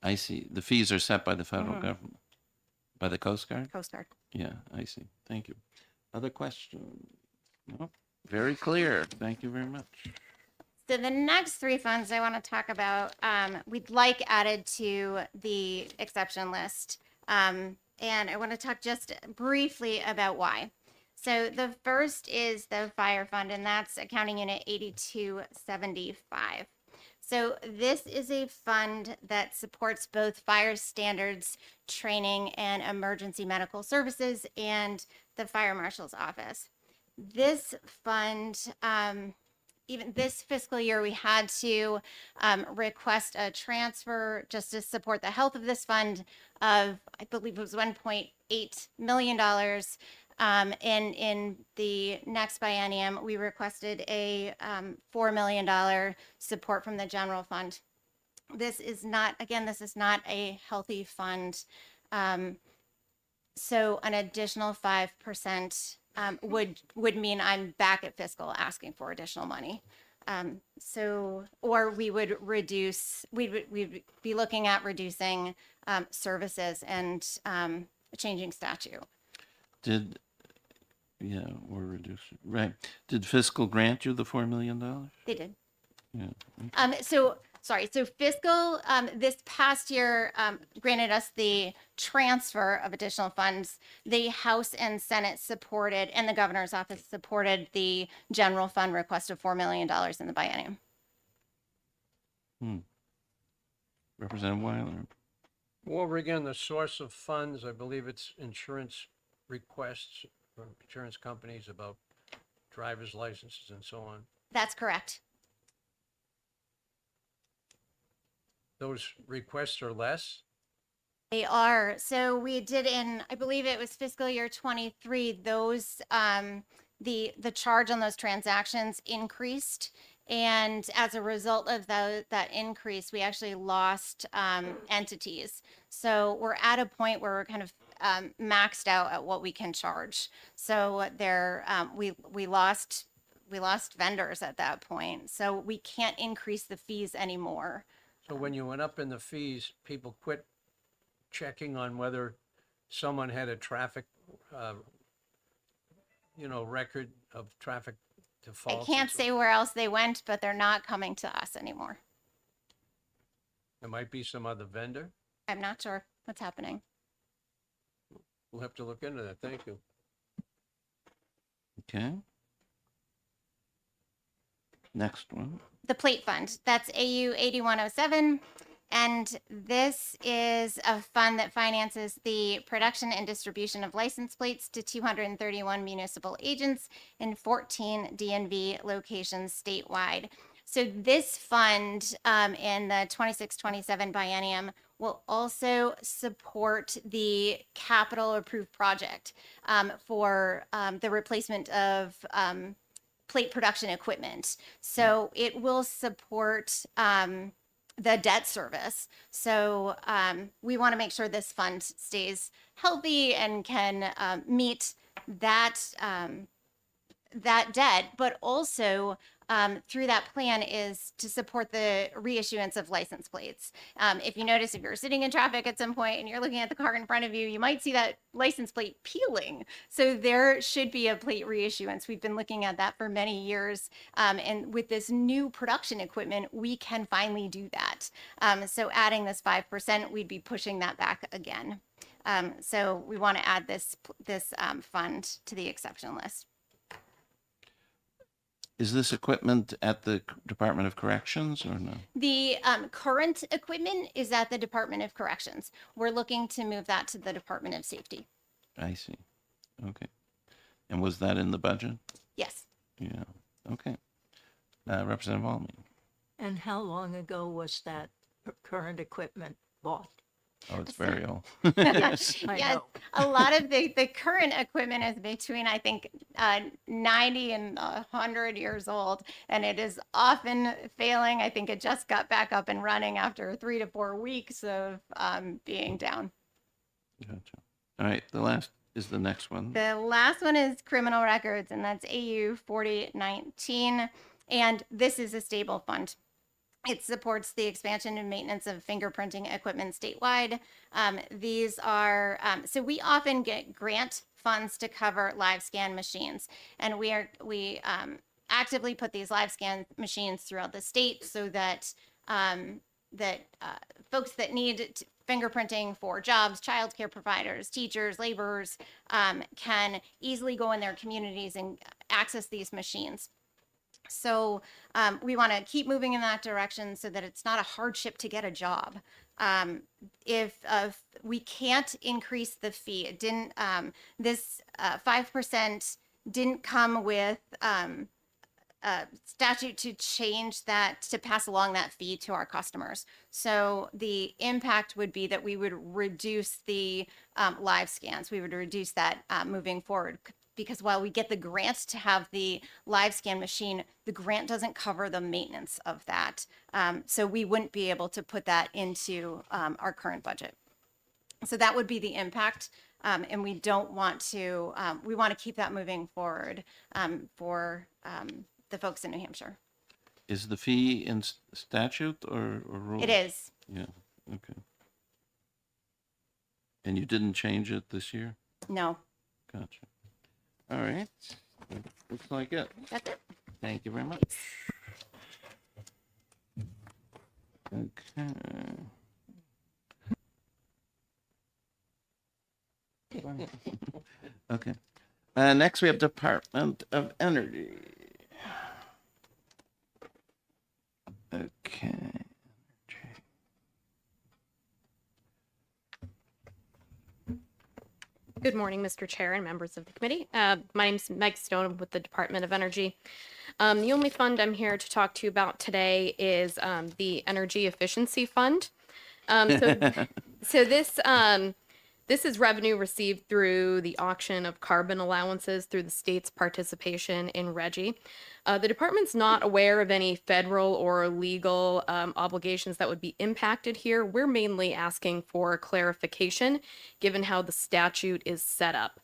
I see. The fees are set by the federal government, by the Coast Guard? Coast Guard. Yeah, I see. Thank you. Other questions? No? Very clear. Thank you very much. So the next 3 funds I want to talk about, we'd like added to the exception list. And I want to talk just briefly about why. So the first is the Fire Fund, and that's accounting unit 8275. So this is a fund that supports both fire standards training and emergency medical services and the fire marshal's office. This fund, even this fiscal year, we had to request a transfer just to support the health of this fund of, I believe it was $1.8 million. In the next biennium, we requested a $4 million support from the general fund. This is not a healthy fund. So an additional 5% would mean I'm back at fiscal asking for additional money. Or we would we'd be looking at reducing services and changing statute. Did, yeah, or reduce, right. Did fiscal grant you the $4 million? They did. Yeah. So fiscal, this past year, granted us the transfer of additional funds. The House and Senate supported, and the governor's office supported the general fund request of $4 million in the biennium. Representative Weiler. Go over again the source of funds. I believe it's insurance requests from insurance companies about driver's licenses and so on. That's correct. Those requests are less? They are. So we did in, I believe it was fiscal year 23, those, the charge on those transactions increased. And as a result of that increase, we actually lost entities. So we're at a point where we're kind of maxed out at what we can charge. So there, we lost vendors at that point. So we can't increase the fees anymore. So when you went up in the fees, people quit checking on whether someone had a traffic, record of traffic I defaults? can't say where else they went, but they're not coming to us anymore. There might be some other vendor. I'm not sure what's happening. We'll have to look into that. Thank you. Okay. Next one. The plate fund, that's AU 8107. And this is a fund that finances the production and distribution of license plates to 231 municipal agents in 14 DNV locations statewide. So this fund in the 26-27 biennium will also support the capital approved project for the replacement of plate production equipment. So it will support the debt service. So we want to make sure this fund stays healthy and can meet that that debt, but also through that plan is to support the reissuance of license plates. If you notice, if you're sitting in traffic at some point and you're looking at the car in front of you, you might see that license plate peeling. So there should be a plate reissuance. We've been looking at that for many years. And with this new production equipment, we can finally do that. So adding this 5%, we'd be pushing that back again. So we want to add this fund to the exception list. Is this equipment at the Department of Corrections or no? The current equipment is at the Department of Corrections. We're looking to move that to the Department of Safety. I see. Okay. And was that in the budget? Yes. Yeah. Okay. Representative Almy. And how long ago was that current equipment bought? Oh, it's very old. Yes, know. a lot of the current equipment is between, I think, 90 and 100 years old, and it is often failing. I think it just got back up and running after 3 to 4 weeks of being down. Gotcha. All right. The last is the next one. The last one is criminal records, and that's AU 4019, and this is a stable fund. It supports the expansion and maintenance of fingerprinting equipment statewide. These are, so we often get grant funds to cover live scan machines. And we actively put these live scan machines throughout the state so that folks that need fingerprinting for jobs, childcare providers, teachers, laborers, can easily go in their communities and access these machines. So we want to keep moving in that direction so that it's not a hardship to get a job. If we can't increase the fee, it didn't. This 5% didn't come with statute to change that, to pass along that fee to our customers. So the impact would be that we would reduce the live scans. We would reduce that moving forward. Because while we get the grant to have the live scan machine, the grant doesn't cover the maintenance of that. So we wouldn't be able to put that into our current budget. So that would be the impact. And we don't want to, we want to keep that moving forward for the folks in New Hampshire. Is the fee in statute or rule? It is. Yeah. Okay. And you didn't change it this year? No. Gotcha. All right. Looks like it. That's it. Thank you very much. Okay. Okay. Next, we have Department of Energy. Okay. Good morning, Mr. Chair and members of the committee. My name is Meg Stone. I'm with the Department of Energy. The only fund I'm here to talk to you about today is the Energy Efficiency Fund. So this is revenue received through the auction of carbon allowances through the state's participation in RGGI. The department's not aware of any federal or legal obligations that would be impacted here. We're mainly asking for clarification given how the statute is set up.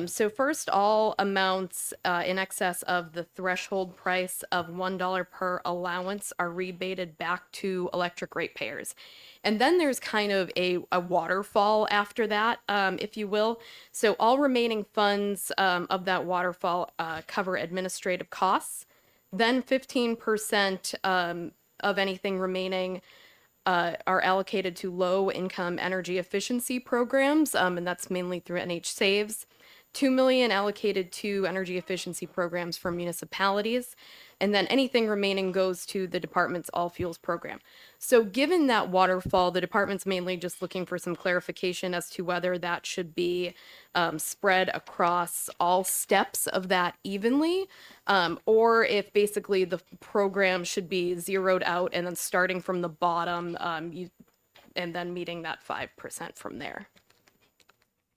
So first, all amounts in excess of the threshold price of $1 per allowance are rebated back to electric ratepayers. And then there's kind of a waterfall after that, if you will. So all remaining funds of that waterfall cover administrative costs. Then 15% of anything remaining are allocated to low-income energy efficiency programs, and that's mainly through NH Saves. $2 million allocated to energy efficiency programs for municipalities, and then anything remaining goes to the department's all fuels program. So given that waterfall, the department's mainly just looking for some clarification as to whether that should be spread across all steps of that evenly, or if basically the program should be zeroed out and then starting from the bottom and then meeting that 5% from there.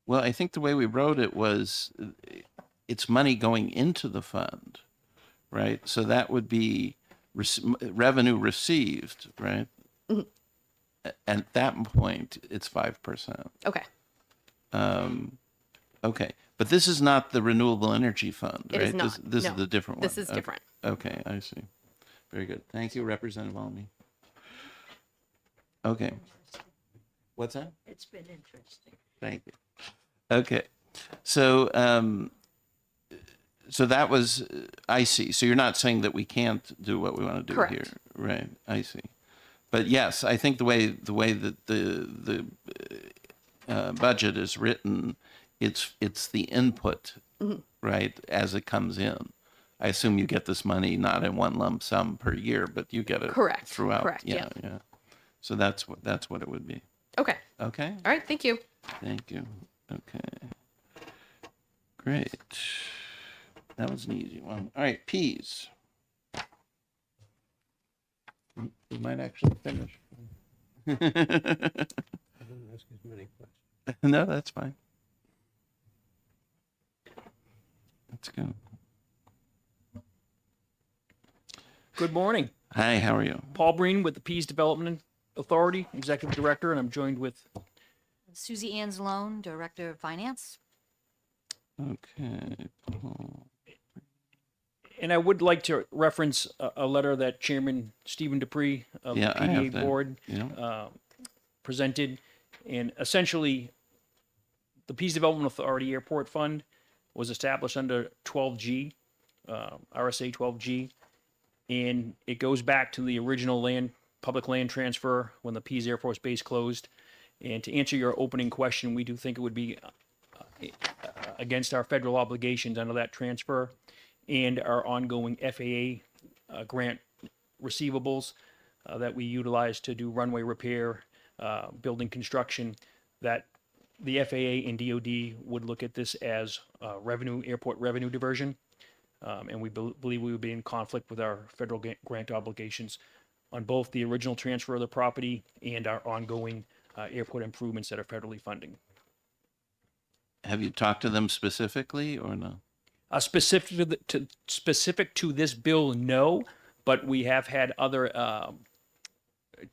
Well, I think the way we wrote it was it's money going into the fund, right? So that would be revenue received, right? Mhm. At that point, it's 5%. Okay. Okay, but this is not the Renewable Energy Fund, right? It is not. This No. is the different one. This is Okay. different. Okay, I see. Very good. Thank you, Representative Almy. Okay. What's that? It's been interesting. Thank you. Okay, so so that was I see. So you're not saying that we can't do what we want to do Correct. here, right? I see. But yes, I think the way that the budget is written, it's the input, right, as it comes in. I assume you get this money not in one lump sum per year, but you get it Correct. throughout. Correct, yeah. Yeah. So that's what it would be. Okay. Okay. All right. Thank you. Thank you. Okay. Great. That was an easy one. All right, P's. We might actually finish. I didn't ask as many questions. No, that's fine. Let's go. Good morning. Hi, how are you? Paul Breen with the Pease Development Authority, Executive Director, and I'm joined with Susie Anzalone, Director of Finance. Okay. Paul. and I would like to reference a letter that Chairman Stephen Dupree of Yeah, the I have PDA that. Board Yeah. presented. And essentially, the Pease Development Authority Airport Fund was established under 12G, RSA 12G. And it goes back to the original public land transfer when the Pease Air Force Base closed. And to answer your opening question, we do think it would be against our federal obligations under that transfer and our ongoing FAA grant receivables that we utilize to do runway repair, building construction, that the FAA and DOD would look at this as airport revenue diversion. And we believe we would be in conflict with our federal grant obligations on both the original transfer of the property and our ongoing airport improvements that are federally funding. Have you talked to them specifically or no? Specific to this bill, no, but we have had other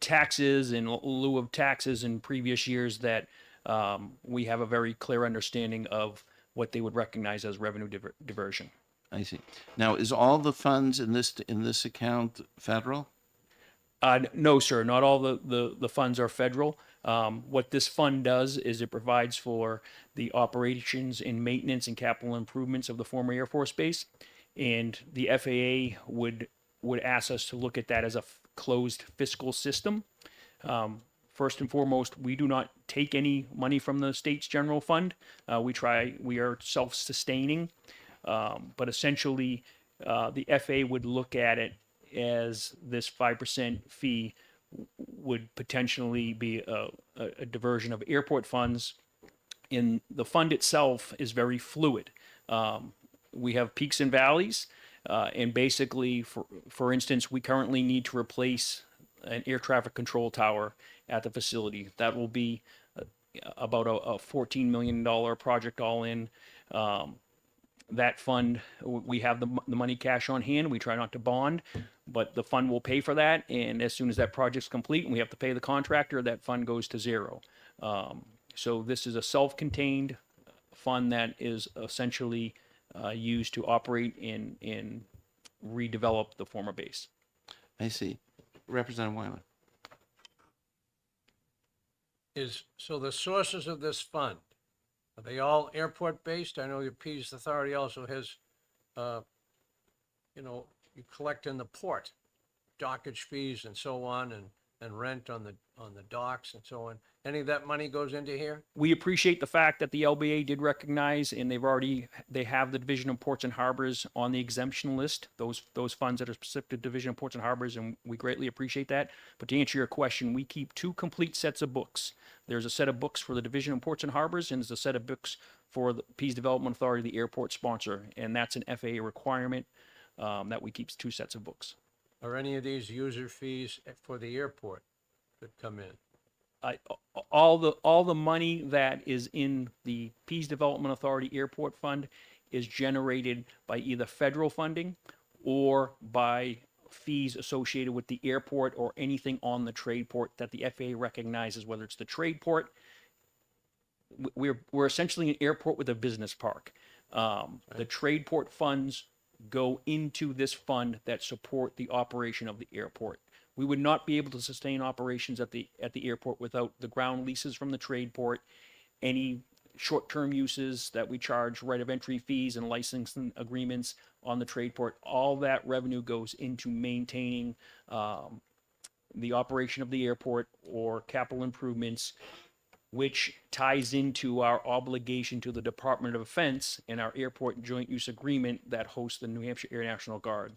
taxes in lieu of taxes in previous years that we have a very clear understanding of what they would recognize as revenue diversion. I see. Now, is all the funds in this account federal? No, sir. Not all the funds are federal. What this fund does is it provides for the operations and maintenance and capital improvements of the former Air Force Base, and the FAA would ask us to look at that as a closed fiscal system. First and foremost, we do not take any money from the state's general fund. We are self-sustaining, but essentially, the FAA would look at it as this 5% fee would potentially be a diversion of airport funds. And the fund itself is very fluid. We have peaks and valleys, and basically, for instance, we currently need to replace an air traffic control tower at the facility. That will be about a $14 million project all in. That fund, we have the money cash on hand. We try not to bond, but the fund will pay for that. And as soon as that project's complete and we have to pay the contractor, that fund goes to zero. So this is a self-contained fund that is essentially used to operate and redevelop the former base. I see. Representative Weiler. So the sources of this fund, are they all airport-based? I know your Pease Authority also has, you collect in the port, dockage fees and so on, and rent on the docks and so on. Any of that money goes into here? We appreciate the fact that the LBA did recognize, and they have the Division of Ports and Harbors on the exemption list, those funds that are specific to Division of Ports and Harbors, and we greatly appreciate that. But to answer your question, we keep two complete sets of books. There's a set of books for the Division of Ports and Harbors, and there's a set of books for the Pease Development Authority, the airport sponsor, and that's an FAA requirement that we keep two sets of books. Are any of these user fees for the airport that come in? All the money that is in the Pease Development Authority Airport Fund is generated by either federal funding or by fees associated with the airport or anything on the trade port that the FAA recognizes, whether it's the trade port. We're essentially an airport with a business park. The trade port funds go into this fund that support the operation of the airport. We would not be able to sustain operations at the airport without the ground leases from the trade port, any short-term uses that we charge right of entry fees and licensing agreements on the trade port. All that revenue goes into maintaining the operation of the airport or capital improvements, which ties into our obligation to the Department of Defense and our airport joint use agreement that hosts the New Hampshire Air National Guard.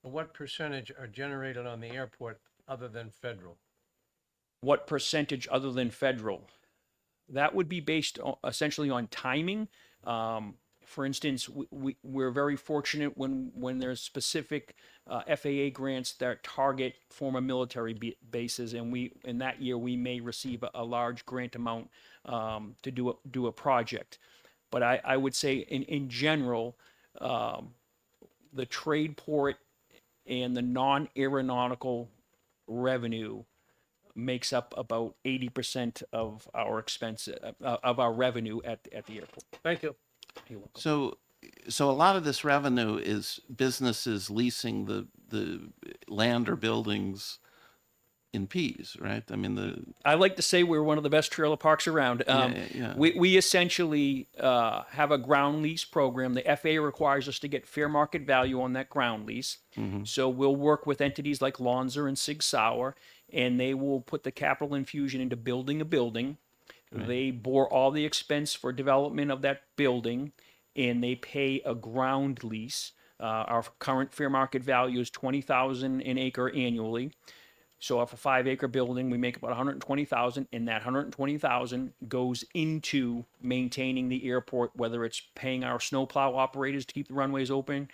What percentage are generated on the airport other than federal? What percentage other than federal? That would be based essentially on timing. For instance, we're very fortunate when there's specific FAA grants that target former military bases, and in that year we may receive a large grant amount to do a project. But I would say in general, the trade port and the non-aeronautical revenue makes up about 80% of our expense of our revenue at the airport. Thank you. You're welcome. So a lot of this revenue is businesses leasing the land or buildings in Pease, right? I mean, I like to say we're one of the best trailer parks around. Yeah. We essentially have a ground lease program. The FAA requires us to get fair market value on that ground lease. So we'll work with entities like Lonza and Sig Sauer, and they will put the capital infusion into building a building. Right. They bore all the expense for development of that building, and they pay a ground lease. Our current fair market value is $20,000 an acre annually. So off a 5-acre building, we make about $120,000, and that $120,000 goes into maintaining the airport, whether it's paying our snowplow operators to keep the runways open,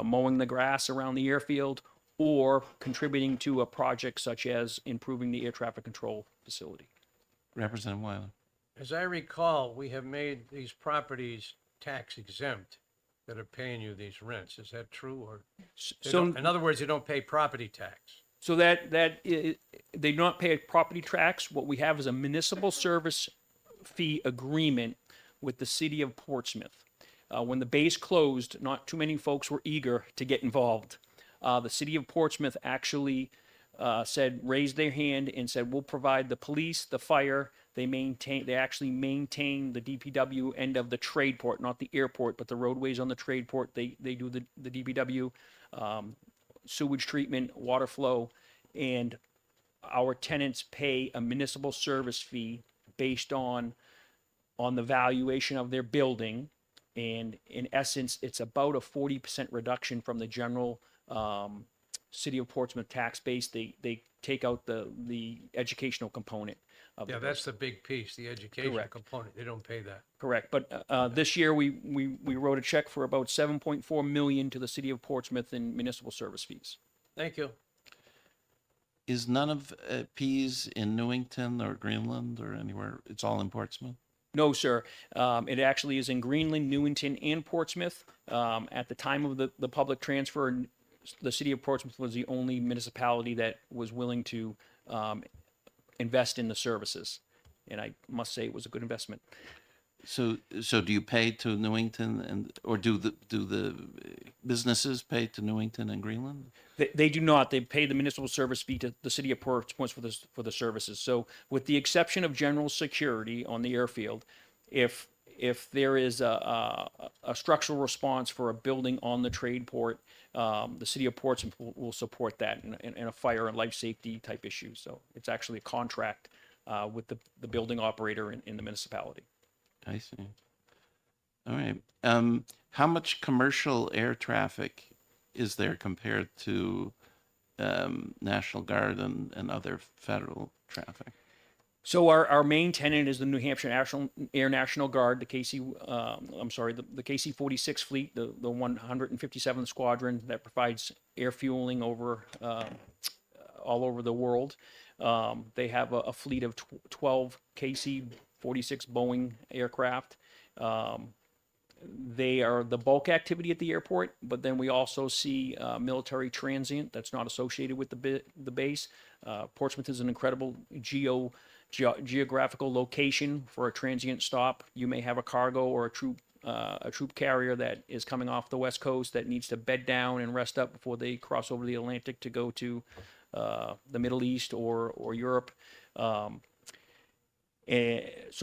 mowing the grass around the airfield, or contributing to a project such as improving the air traffic control facility. Representative Weiler. As I recall, we have made these properties tax exempt that are paying you these rents. Is that true? Or in other words, you don't pay property tax. So that is, they do not pay a property tax. What we have is a municipal service fee agreement with the city of Portsmouth. When the base closed, not too many folks were eager to get involved. The city of Portsmouth actually raised their hand and said, we'll provide the police, the fire. They actually maintain the DPW end of the trade port, not the airport, but the roadways on the trade port. They do the DPW, sewage treatment, water flow, and our tenants pay a municipal service fee based on the valuation of their building. And in essence, it's about a 40% reduction from the general City of Portsmouth tax base. They take out the educational component of Yeah, it. that's the big piece, the education Correct. component. They don't pay that. Correct. But this year we wrote a check for about $7.4 million to the City of Portsmouth in municipal service fees. Thank you. Is none of P's in Newington or Greenland or anywhere? It's all in Portsmouth? No, sir. It actually is in Greenland, Newington, and Portsmouth. At the time of the public transfer, the City of Portsmouth was the only municipality that was willing to invest in the services. And I must say it was a good investment. So do you pay to Newington or do the businesses pay to Newington and Greenland? They do not. They pay the municipal service fee to the City of Portsmouth for the services. So with the exception of general security on the airfield, if there is a structural response for a building on the trade port, the City of Portsmouth will support that in a fire and life safety type issue. So it's actually a contract with the building operator in the municipality. I see. All right. How much commercial air traffic is there compared to National Guard and other federal traffic? So our main tenant is the New Hampshire National Guard, the KC-46 fleet, the 157th Squadron that provides air fueling over all over the world. They have a fleet of 12 KC-46 Boeing aircraft. They are the bulk activity at the airport, but then we also see military transient that's not associated with the base. Portsmouth is an incredible geographical location for a transient stop. You may have a cargo or a troop carrier that is coming off the West Coast that needs to bed down and rest up before they cross over the Atlantic to go to the Middle East or Europe. So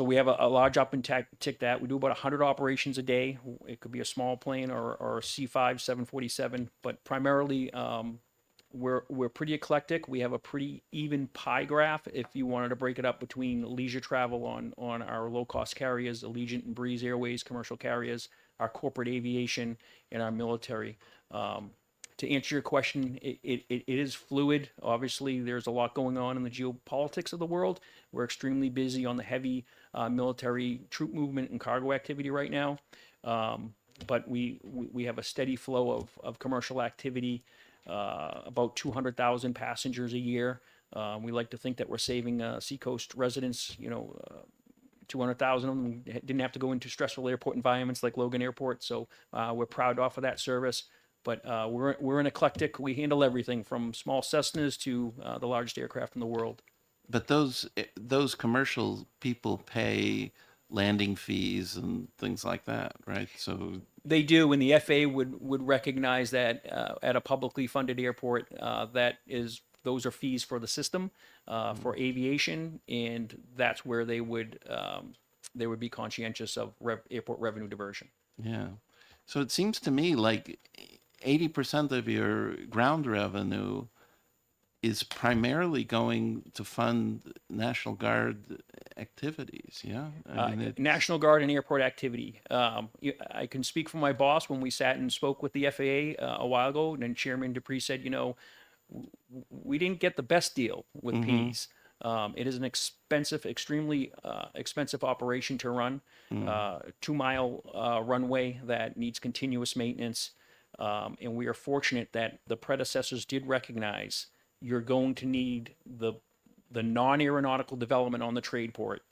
we have a large up and tick that. We do about 100 operations a day. It could be a small plane or a C5 747, but primarily we're pretty eclectic. We have a pretty even pie graph if you wanted to break it up between leisure travel on our low-cost carriers, Allegiant and Breeze Airways commercial carriers, our corporate aviation, and our military. To answer your question, it is fluid. Obviously, there's a lot going on in the geopolitics of the world. We're extremely busy on the heavy military troop movement and cargo activity right now. But we have a steady flow of commercial activity, about 200,000 passengers a year. We like to think that we're saving Seacoast residents, 200,000 of them didn't have to go into stressful airport environments like Logan Airport. So we're proud to offer that service. But we're an eclectic. We handle everything from small Cessnas to the largest aircraft in the world. But those commercial people pay landing fees and things like that, right? So They do, and the FAA would recognize that at a publicly funded airport, those are fees for the system, for aviation, and that's where they would be conscientious of airport revenue diversion. yeah. So it seems to me like 80% of your ground revenue is primarily going to fund National Guard activities, yeah? I mean, National Guard and airport activity. I can speak for my boss when we sat and spoke with the FAA a while ago, and then Chairman Dupree said, we didn't get the best deal with P's. It is an extremely expensive operation to run, 2-mile runway that needs continuous maintenance. And we are fortunate that the predecessors did recognize you're going to need the non-aeronautical development on the trade port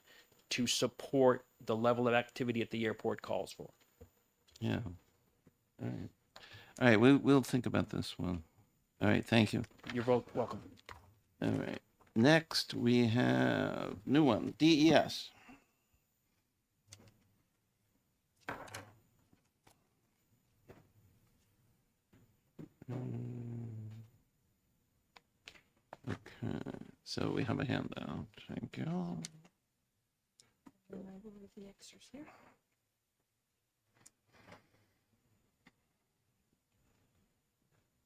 to support the level of activity at the airport calls for. yeah. All right. We'll think about this one. All right. Thank you. You're both welcome. All right. Next, we have new one, DES. Okay, so we have a handout. Thank you.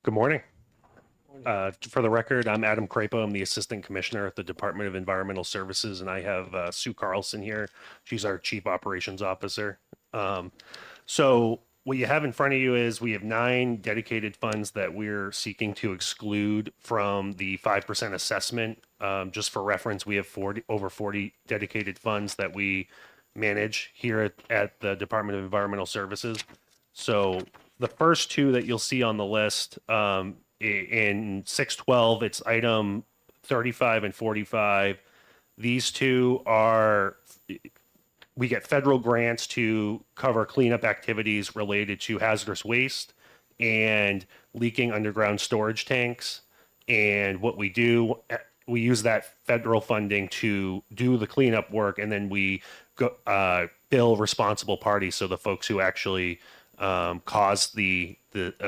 Good morning. For the record, I'm Adam Crapo. I'm the Assistant Commissioner at the Department of Environmental Services, and I have Sue Carlson here. She's our Chief Operations Officer. So what you have in front of you is we have 9 dedicated funds that we're seeking to exclude from the 5% assessment. Just for reference, we have over 40 dedicated funds that we manage here at the Department of Environmental Services. So the first 2 that you'll see on the list, in 612, it's item 35 and 45. These 2 are, we get federal grants to cover cleanup activities related to hazardous waste and leaking underground storage tanks. And what we do, we use that federal funding to do the cleanup work, and then we bill responsible parties, so the folks who actually caused a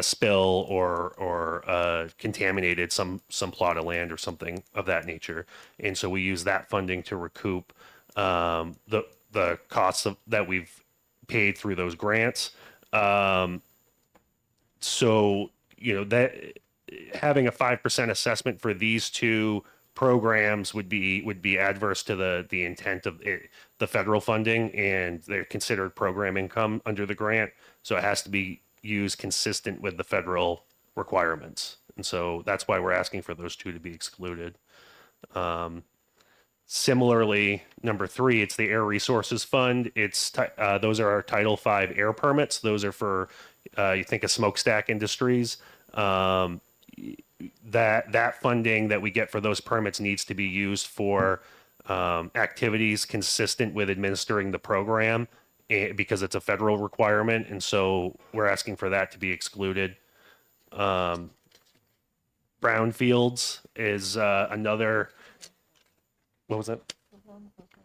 spill or contaminated some plot of land or something of that nature. And so we use that funding to recoup the costs that we've paid through those grants. So, you know, that having a 5% assessment for these 2 programs would be adverse to the intent of the federal funding, and they're considered program income under the grant. So it has to be used consistent with the federal requirements. And so that's why we're asking for those 2 to be excluded. Similarly, number 3, it's the Air Resources Fund. Those are our Title V air permits. Those are for, you think of smokestack industries. That funding that we get for those permits needs to be used for activities consistent with administering the program, because it's a federal requirement, and so we're asking for that to be excluded. Brownfields is another. What was that?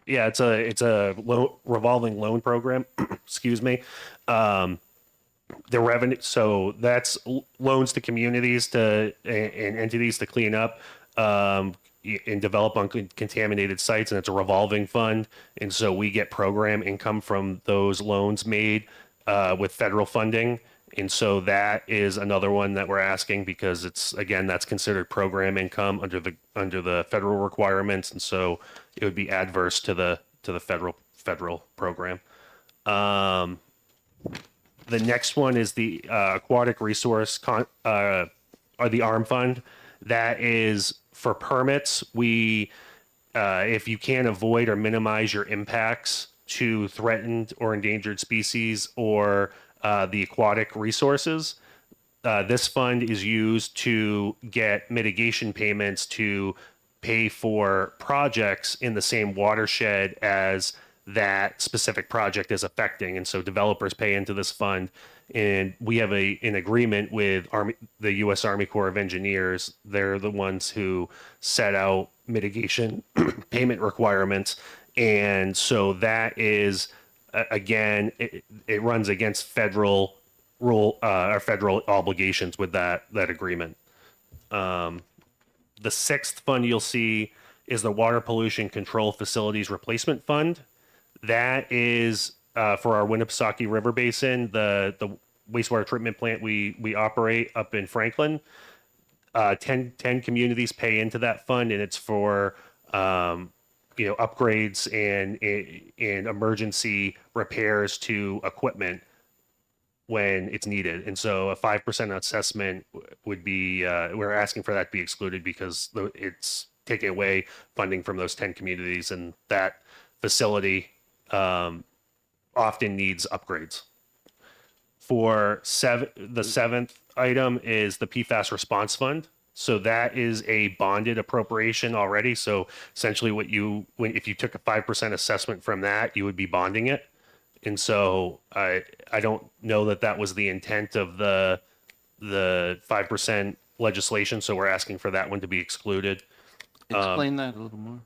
Yeah, it's a revolving loan program. Excuse me. The revenue, so that's loans to communities and entities to clean up and develop uncontaminated sites, and it's a revolving fund, and so we get program income from those loans made with federal funding. And so that is another one that we're asking, because it's, again, that's considered program income under the federal requirements, and so it would be adverse to the federal program. The next one is the aquatic resource or the ARM fund. That is for permits. We, if you can avoid or minimize your impacts to threatened or endangered species or the aquatic resources, this fund is used to get mitigation payments to pay for projects in the same watershed as that specific project is affecting. And so developers pay into this fund, and we have an agreement with the U.S. Army Corps of Engineers. They're the ones who set out mitigation payment requirements. And so that is, again, it runs against federal rule or federal obligations with that agreement. The 6th fund you'll see is the Water Pollution Control Facilities Replacement Fund. That is for our Winnipesaukee River Basin, the wastewater treatment plant we operate up in Franklin. 10 communities pay into that fund, and it's for upgrades and emergency repairs to equipment when it's needed. And so a 5% assessment would be, we're asking for that to be excluded because it's taking away funding from those 10 communities, and that facility often needs upgrades. For the 7th item is the PFAS Response Fund. So that is a bonded appropriation already. So essentially if you took a 5% assessment from that, you would be bonding it. And so I don't know that was the intent of the 5% legislation. So we're asking for that one to be excluded. Explain that a little more.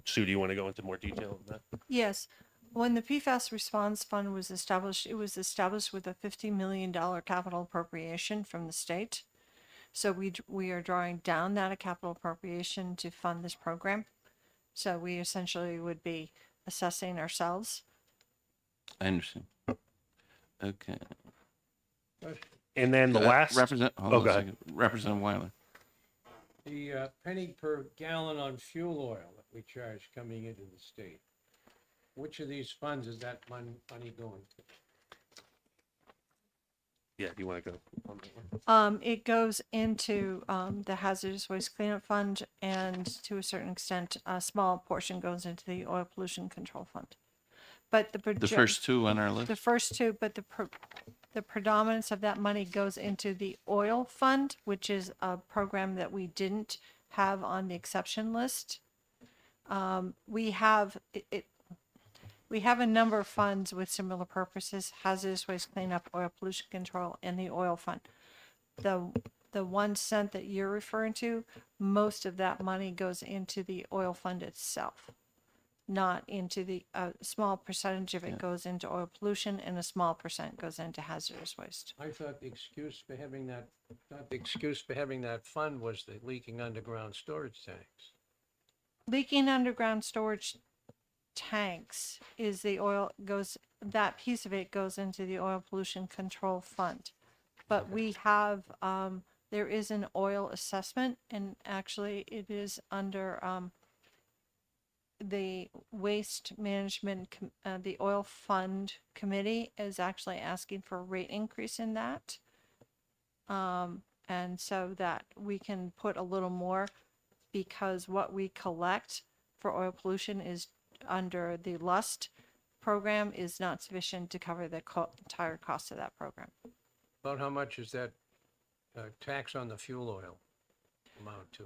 Sue, do you want to go into more detail on that? Yes. When the PFAS Response Fund was established, it was established with a $50 million capital appropriation from the state. So we are drawing down that capital appropriation to fund this program. So we essentially would be assessing ourselves. I understand. Okay. And then the last, Hold oh, on go a ahead. second. Representative Weiler. The penny per gallon on fuel oil that we charge coming into the state, which of these funds is that money going to? Yeah, do you want to go on that one? It goes into the hazardous waste cleanup fund, and to a certain extent, a small portion goes into the oil pollution control fund. But The first two on our list. the first two, but the predominance of that money goes into the oil fund, which is a program that we didn't have on the exception list. We have we have a number of funds with similar purposes: hazardous waste cleanup, oil pollution control, and the oil fund. The 1 cent that you're referring to, most of that money goes into the oil fund itself, not into the small percentage of it goes into oil pollution, and a small percent goes into hazardous waste. I thought the excuse for having that fund was the leaking underground storage tanks. Leaking underground storage tanks is the oil goes, that piece of it goes into the oil pollution control fund. But we have, there is an oil assessment, and actually it is under the waste management, the oil fund committee is actually asking for a rate increase in that. And so that we can put a little more, because what we collect for oil pollution is under the LUST program is not sufficient to cover the entire cost of that program. About how much is that tax on the fuel oil amount to?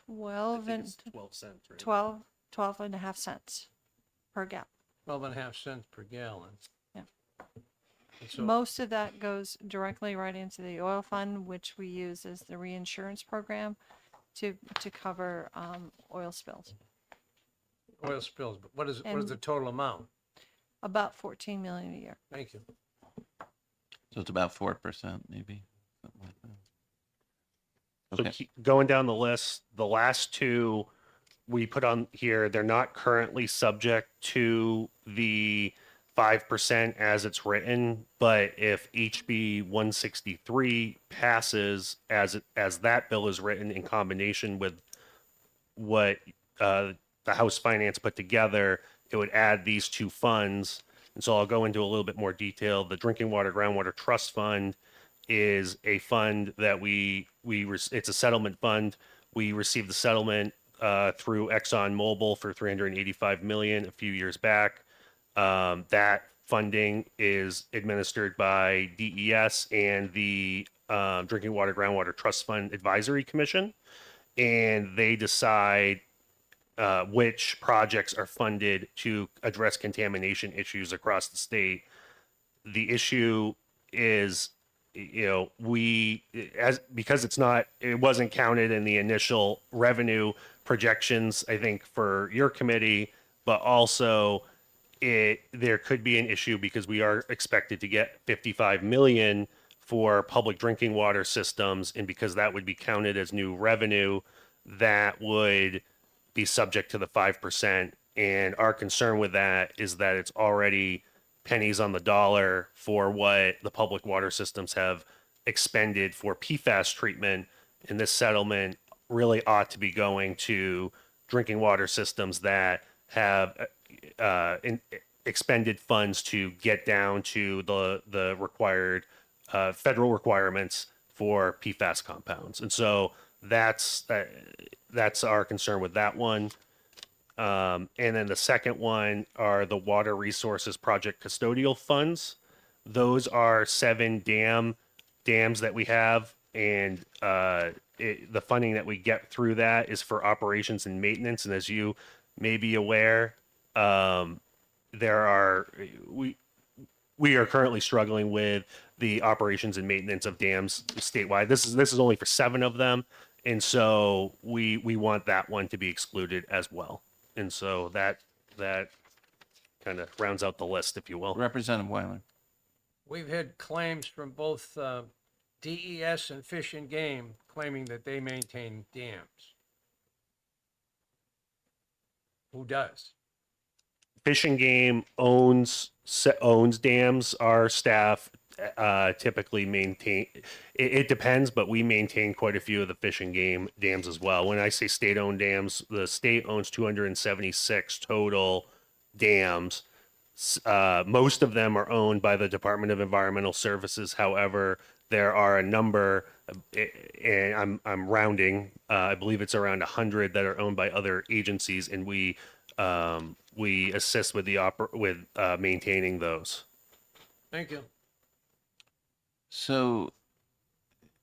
12 and 12 cents, right? 12 and a half cents per gallon. 12.5 cents per gallon. Yeah. And so, Most of that goes directly right into the oil fund, which we use as the reinsurance program to cover oil spills. oil spills, but what is And- the total amount? About 14 million a year. Thank you. So it's about 4%, maybe. Something like that. So Okay. going down the list, the last two we put on here, they're not currently subject to the 5% as it's written, but if HB 163 passes as that bill is written in combination with what the House Finance put together, it would add these two funds. And so I'll go into a little bit more detail. The Drinking Water Groundwater Trust Fund is a fund that it's a settlement fund. We received the settlement through ExxonMobil for $385 million a few years back. That funding is administered by DES and the Drinking Water Groundwater Trust Fund Advisory Commission, and they decide which projects are funded to address contamination issues across the state. The issue is, because it wasn't counted in the initial revenue projections, I think, for your committee, but also there could be an issue because we are expected to get 55 million for public drinking water systems, and because that would be counted as new revenue, that would be subject to the 5%. And our concern with that is that it's already pennies on the dollar for what the public water systems have expended for PFAS treatment. And this settlement really ought to be going to drinking water systems that have expended funds to get down to the required federal requirements for PFAS compounds. And so that's our concern with that one. And then the second one are the Water Resources Project Custodial Funds. Those are 7 dams that we have, and the funding that we get through that is for operations and maintenance. And as you may be aware, we are currently struggling with the operations and maintenance of dams statewide. This is only for 7 of them, and so we want that one to be excluded as well. And so that kind of rounds out the list, if you will. Representative Weiler. We've had claims from both DES and Fish and Game claiming that they maintain dams. Who does? Fish and Game owns dams. Our staff typically maintain. It depends, but we maintain quite a few of the Fish and Game dams as well. When I say state-owned dams, the state owns 276 total dams. Most of them are owned by the Department of Environmental Services. However, there are a number, and I'm rounding. I believe it's around 100 that are owned by other agencies, and we assist with maintaining those. Thank you. So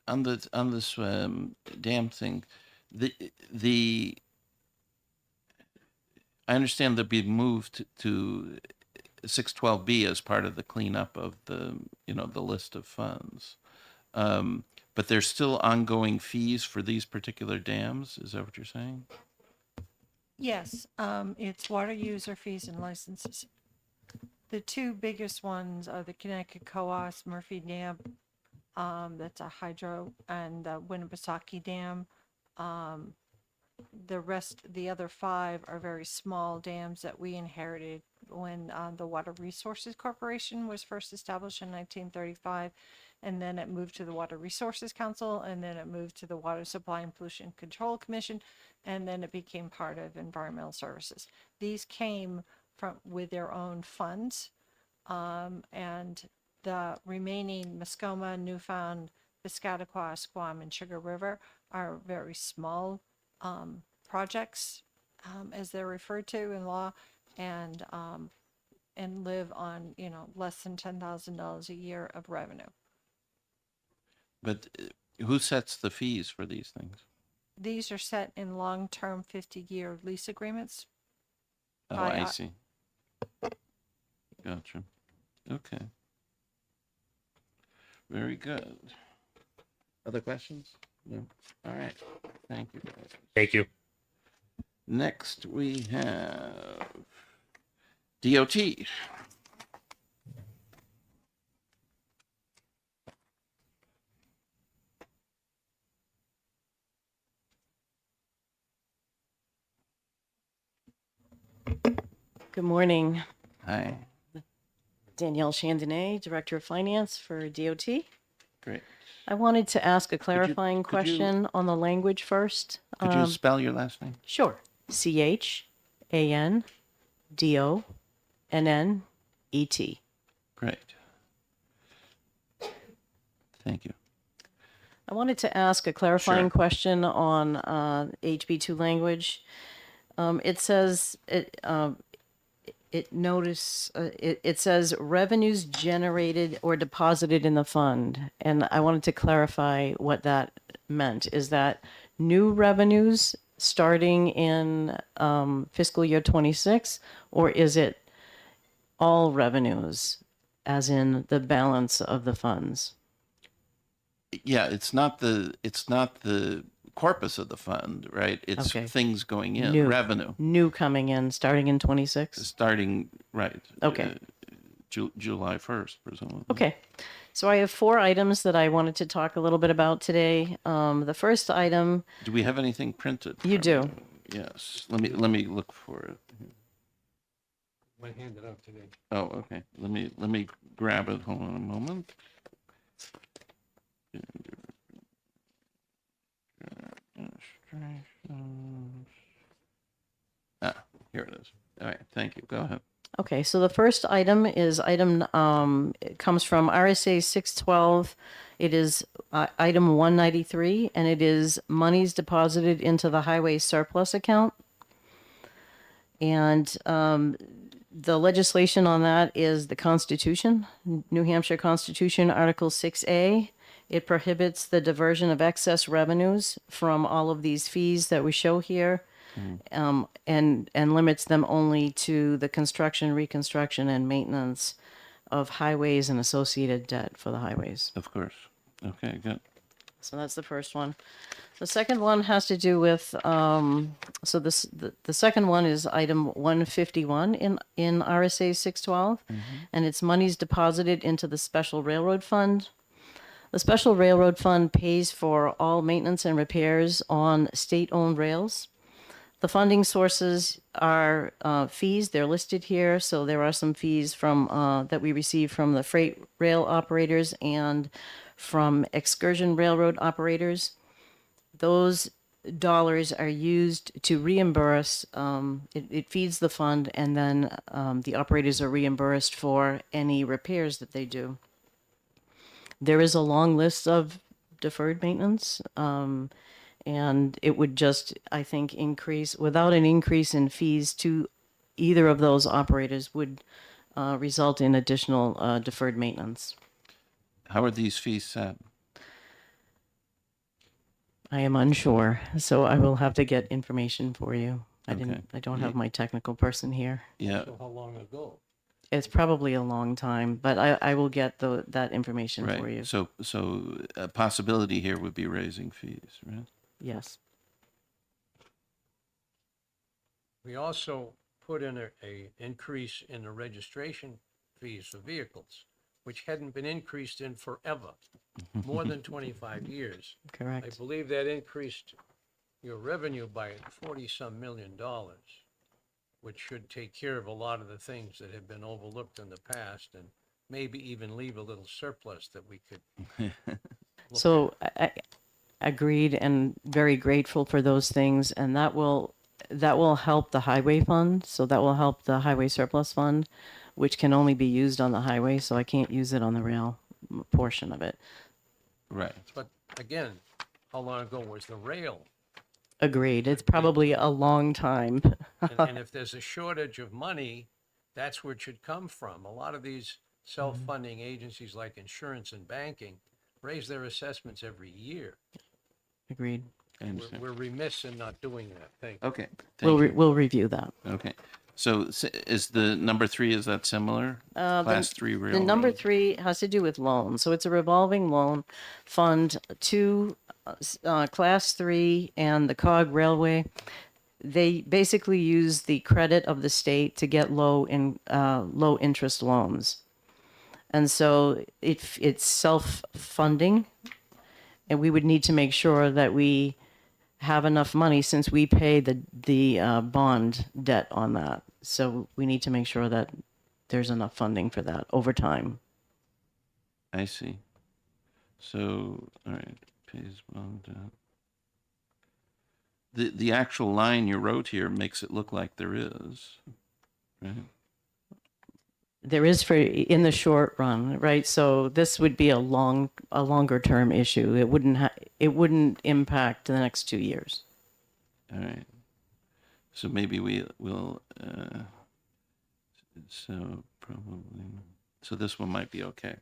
on this dam thing, the I understand they'll be moved to 612B as part of the cleanup of the list of funds. But there's still ongoing fees for these particular dams. Is that what you're saying? Yes, it's water user fees and licenses. The two biggest ones are the Connecticut Coas Murphy Dam, that's a hydro, and the Winnipesaukee Dam. The other five are very small dams that we inherited when the Water Resources Corporation was first established in 1935. And then it moved to the Water Resources Council, and then it moved to the Water Supply and Pollution Control Commission, and then it became part of Environmental Services. These came with their own funds, and the remaining Muskoma, Newfound, Piscataqua, Squam, and Sugar River are very small projects, as they're referred to in law, and live on less than $10,000 a year of revenue. But who sets the fees for these things? These are set in long-term 50-year lease agreements. Oh, by I us. see. Gotcha. Okay. Very good. Other questions? No. All right. Thank you, guys. Thank you. Next, we have DOT. Good morning. Hi. Danielle Chandonnet, Director of Finance for DOT. Great. I wanted to ask a clarifying could you- question on the language first. Could you spell your last name? Sure. CHANDONNET. Great. Thank you. I wanted to ask a clarifying Sure. question on HB2 language. It says it says revenues generated or deposited in the fund, and I wanted to clarify what that meant. Is that new revenues starting in fiscal year 26, or is it all revenues, as in the balance of the funds? Yeah, it's not the corpus of the fund, right? It's Okay. things going in, New. revenue New coming in starting in 26? starting right. Okay. July 1st, presumably. Okay, so I have 4 items that I wanted to talk a little bit about today. The first item, Do we have anything printed? You from do. you? Yes. Let me look for it. One handed out today. Oh, okay. Let me grab it. Hold on a moment. Ah, here it is. All right. Thank you. Go ahead. okay, so the first item is it comes from RSA 612. It is item 193, and it is monies deposited into the highway surplus account. And the legislation on that is the Constitution, New Hampshire Constitution, Article 6A. It prohibits the diversion of excess revenues from all of these fees that we show here, and limits them only to the construction, reconstruction, and maintenance of highways and associated debt for the highways. Of course. Okay, good. So that's the first one. The second one has to do with, the second one is item 151 in RSA 612, and it's monies deposited into the Special Railroad Fund. The Special Railroad Fund pays for all maintenance and repairs on state-owned rails. The funding sources are fees. They're listed here. So there are some fees from that we receive from the freight rail operators and from excursion railroad operators. Those dollars are used to reimburse. It feeds the fund, and then the operators are reimbursed for any repairs that they do. There is a long list of deferred maintenance. And it would just, I think, increase, without an increase in fees to either of those operators would result in additional deferred maintenance. How are these fees set? I am unsure, so I will have to get information for you. Okay. I don't have my technical person here. Yeah. So how long ago? It's probably a long time, but I will get that information for you. Right. So a possibility here would be raising fees, right? Yes. We also put in a increase in the registration fees for vehicles, which hadn't been increased in forever, more than 25 years. I Correct. believe that increased your revenue by 40-some million dollars, which should take care of a lot of the things that have been overlooked in the past and maybe even leave a little surplus that we could look So I agreed and very grateful for those things, and that will help the highway fund. So that will help the highway surplus fund, which can only be used on the highway. So I can't use it on the rail portion of it. Right. But again, how long ago was the rail? Agreed. It's probably a long time. And if there's a shortage of money, that's where it should come from. A lot of these self-funding agencies like insurance and banking raise their assessments every year. Agreed. I understand. We're remiss in not doing that. Thank you. Okay. Thank you. We'll review that. Okay. So is the number 3, is that similar? Class 3 The railroad? number 3 has to do with loans. So it's a revolving loan fund to Class 3 and the COG Railway. They basically use the credit of the state to get low interest loans. And so it's self-funding, and we would need to make sure that we have enough money since we pay the bond debt on that. So we need to make sure that there's enough funding for that over time. I see. So, all right, pays bond debt. The actual line you wrote here makes it look like there is, right? There is for in the short run, right? So this would be a longer term issue. It wouldn't impact the next 2 years. All right. So maybe we'll so probably, so this one might be okay.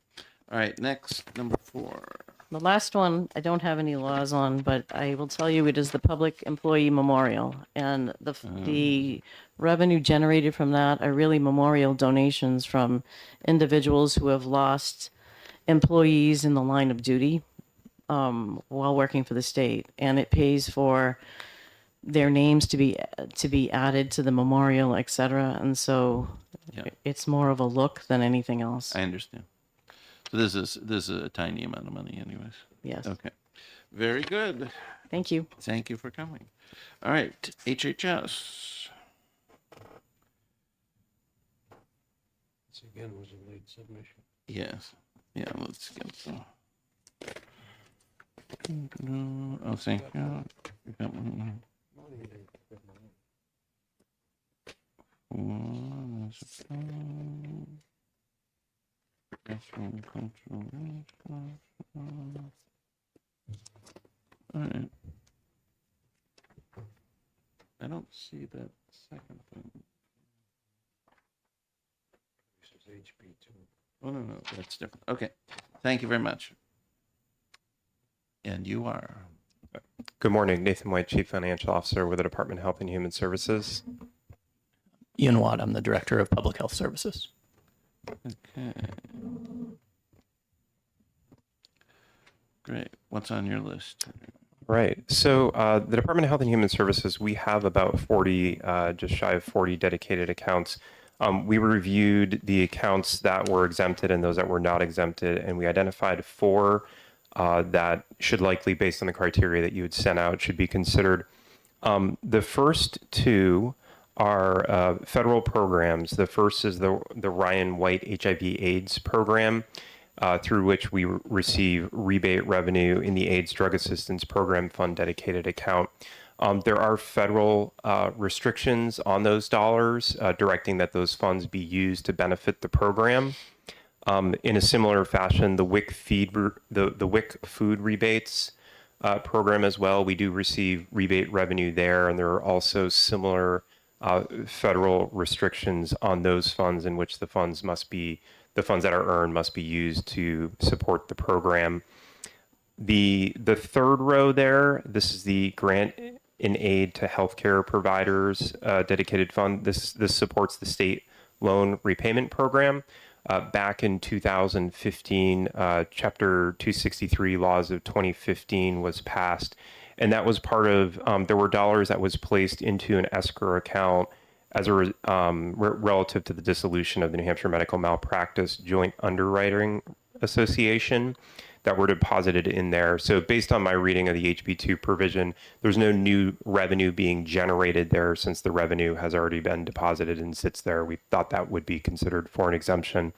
All right, next, number 4. The last one, I don't have any laws on, but I will tell you it is the Public Employee Memorial. And the revenue generated from that are really memorial donations from individuals who have lost employees in the line of duty while working for the state. And it pays for their names to be added to the memorial, et cetera. And so it's more of a look than anything else. I understand. So this is a tiny amount of money anyways. Yes. Okay. Very good. Thank you. Thank you for coming. All right, HHS. This again was a late submission. Yes. Yeah, let's get some. Oh, thank you. You got one. All right. I don't see that second thing. This is HB2. Oh, no, that's different. Okay. Thank you very much. And you are? Good morning, Nathan White, Chief Financial Officer with the Department of Health and Human Services. Ian Watt, I'm the Director of Public Health Services. Okay. Great. What's on your list? Right. So the Department of Health and Human Services, we have about 40, just shy of 40 dedicated accounts. We reviewed the accounts that were exempted and those that were not exempted, and we identified 4 that should likely, based on the criteria that you had sent out, should be considered. The first two are federal programs. The first is the Ryan White HIV/AIDS program, through which we receive rebate revenue in the AIDS Drug Assistance Program Fund dedicated account. There are federal restrictions on those dollars, directing that those funds be used to benefit the program. In a similar fashion, the WIC food rebates program as well, we do receive rebate revenue there, and there are also similar federal restrictions on those funds in which the funds that are earned must be used to support the program. The third row there, this is the grant in aid to healthcare providers dedicated fund. This supports the state loan repayment program. Back in 2015, Chapter 263 laws of 2015 was passed, and that was part of, there were dollars that was placed into an escrow account as a relative to the dissolution of the New Hampshire Medical Malpractice Joint Underwriting Association that were deposited in there. So based on my reading of the HB2 provision, there's no new revenue being generated there since the revenue has already been deposited and sits there. We thought that would be considered for an exemption.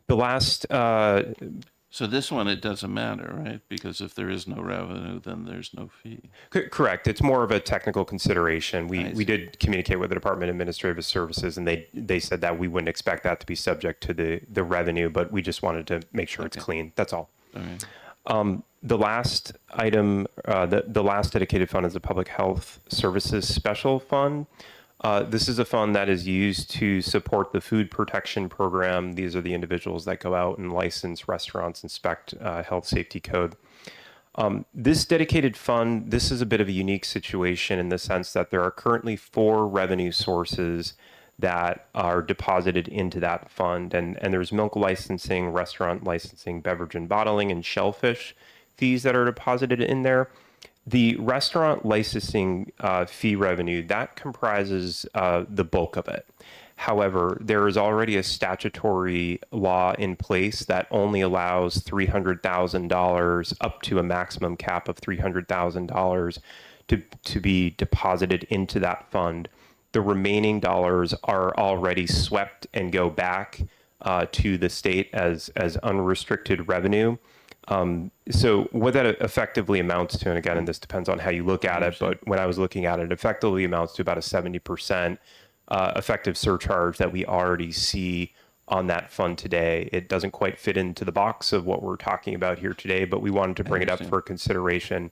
The last... So this one, it doesn't matter, right? Because if there is no revenue, then there's no fee. Correct. It's more of a technical consideration. We did communicate with the Department of Administrative Services, and they said that we wouldn't expect that to be subject to the revenue, but we just wanted to make sure it's clean. That's all. All right. The last item, the last dedicated fund is the Public Health Services Special Fund. This is a fund that is used to support the food protection program. These are the individuals that go out and license restaurants, inspect health safety code. This dedicated fund, this is a bit of a unique situation in the sense that there are currently 4 revenue sources that are deposited into that fund. And there's milk licensing, restaurant licensing, beverage and bottling, and shellfish fees that are deposited in there. The restaurant licensing fee revenue, that comprises the bulk of it. However, there is already a statutory law in place that only allows $300,000 up to a maximum cap of $300,000 to be deposited into that fund. The remaining dollars are already swept and go back to the state as unrestricted revenue. So what that effectively amounts to, and again, and this depends on how you look at it, but when I was looking at it, effectively amounts to about a 70% effective surcharge that we already see on that fund today. It doesn't quite fit into the box of what we're talking about here today, but we wanted to bring it up for consideration.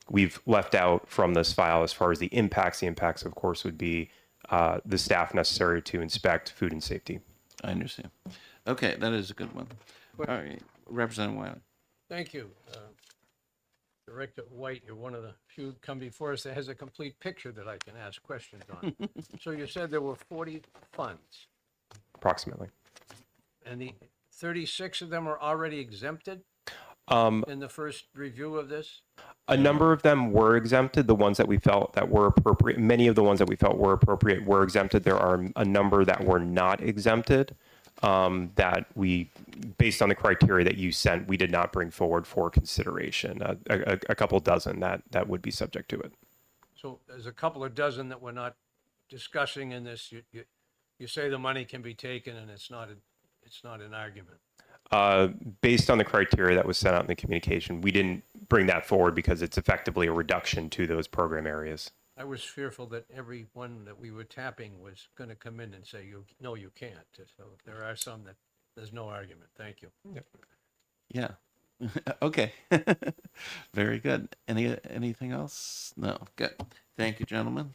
We've left out from this file as far as the impacts. The impacts, of course, would be the staff necessary to inspect food and safety. I understand. Okay, that is a good one. All right. Representative Wiley. Thank you. Director White, you're one of the few come before us that has a complete picture that I can ask questions on. So you said there were 40 funds, Approximately. and the 36 of them are already exempted in the first review of this? A number of them were exempted. The ones that we felt that were appropriate, many of the ones that we felt were appropriate were exempted. There are a number that were not exempted. That we, based on the criteria that you sent, we did not bring forward for consideration. A couple dozen that would be subject to it. So there's a couple of dozen that we're not discussing in this. You say the money can be taken, and it's not an argument. Based on the criteria that was sent out in the communication, we didn't bring that forward because it's effectively a reduction to those program areas. I was fearful that every one that we were tapping was going to come in and say, no, you can't. So there are some that there's no argument. Thank you. Yep. Yeah. Okay. Very good. Anything else? No. Good. Thank you, gentlemen.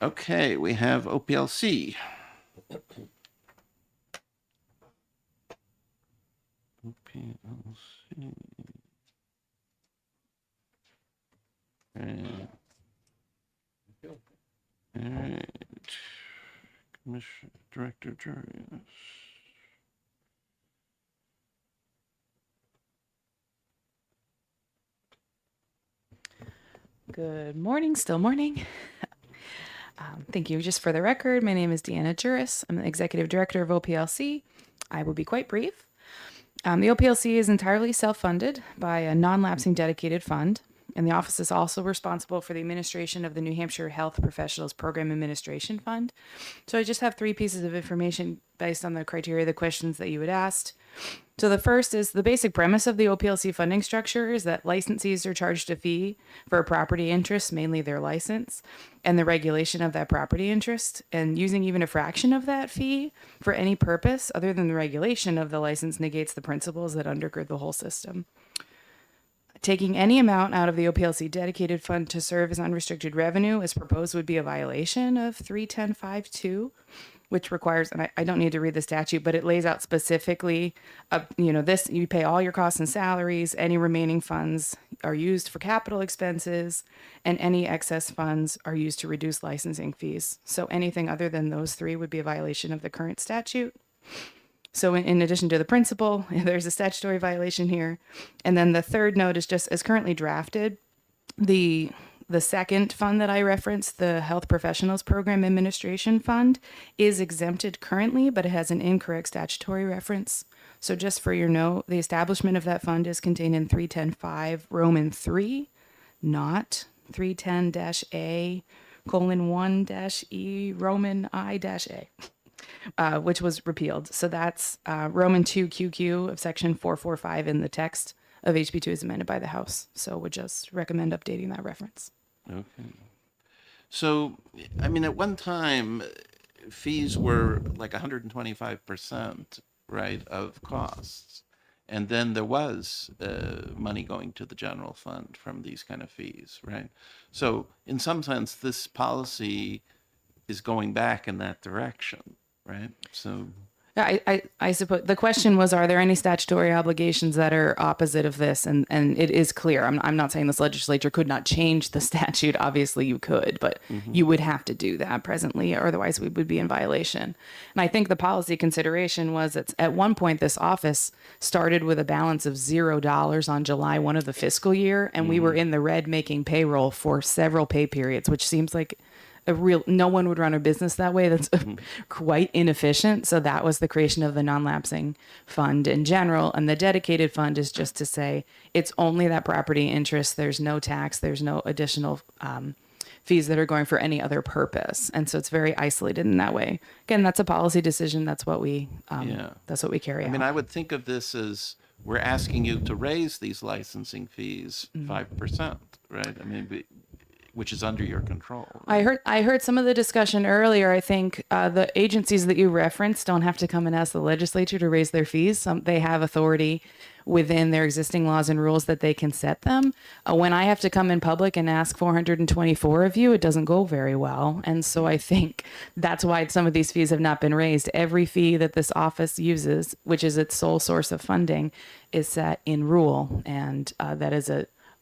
Okay, we have OPLC. OPLC. And all right. Commissioner Director Jarius. Good morning, still morning. Thank you. Just for the record, my name is Deanna Juris. I'm the Executive Director of OPLC. I will be quite brief. The OPLC is entirely self-funded by a non-lapsing dedicated fund, and the office is also responsible for the administration of the New Hampshire Health Professionals Program Administration Fund. So I just have 3 pieces of information based on the criteria, the questions that you had asked. So the first is the basic premise of the OPLC funding structure is that licensees are charged a fee for a property interest, mainly their license, and the regulation of that property interest. And using even a fraction of that fee for any purpose other than the regulation of the license negates the principles that undergird the whole system. Taking any amount out of the OPLC dedicated fund to serve as unrestricted revenue as proposed would be a violation of 310.52, which requires, and I don't need to read the statute, but it lays out specifically, this, you pay all your costs and salaries, any remaining funds are used for capital expenses, and any excess funds are used to reduce licensing fees. So anything other than those 3 would be a violation of the current statute. So in addition to the principle, there's a statutory violation here. And then the third note is just as currently drafted, the second fund that I referenced, the Health Professionals Program Administration Fund, is exempted currently, but it has an incorrect statutory reference. So just for your note, the establishment of that fund is contained in 310.5 Roman 3, not 310-A:1-E Roman I-A. Which was repealed. So that's Roman 2 QQ of section 445 in the text of HB2 is amended by the House. So would just recommend updating that reference. Okay. So, I mean, at one time, fees were like 125%, right, of costs. And then there was money going to the general fund from these kind of fees, right? So in some sense, this policy is going back in that direction. Right. So I suppose the question was, are there any statutory obligations that are opposite of this? And it is clear. I'm not saying this legislature could not change the statute. Obviously you could, but you would have to do that presently, or otherwise we would be in violation. And I think the policy consideration was that at one point this office started with a balance of $0 on July 1 of the fiscal year. And we were in the red making payroll for several pay periods, which seems like no one would run a business that way. That's quite inefficient. So that was the creation of the non-lapsing fund in general. And the dedicated fund is just to say it's only that property interest. There's no tax. There's no additional fees that are going for any other purpose. And so it's very isolated in that way. Again, that's a policy decision. That's what we carry out. I mean, I would think of this as we're asking you to raise these licensing fees 5%, right? I mean, which is under your control. Right? I heard some of the discussion earlier. I think the agencies that you referenced don't have to come and ask the legislature to raise their fees. They have authority within their existing laws and rules that they can set them. When I have to come in public and ask 424 of you, it doesn't go very well. And so I think that's why some of these fees have not been raised. Every fee that this office uses, which is its sole source of funding, is set in rule. And that is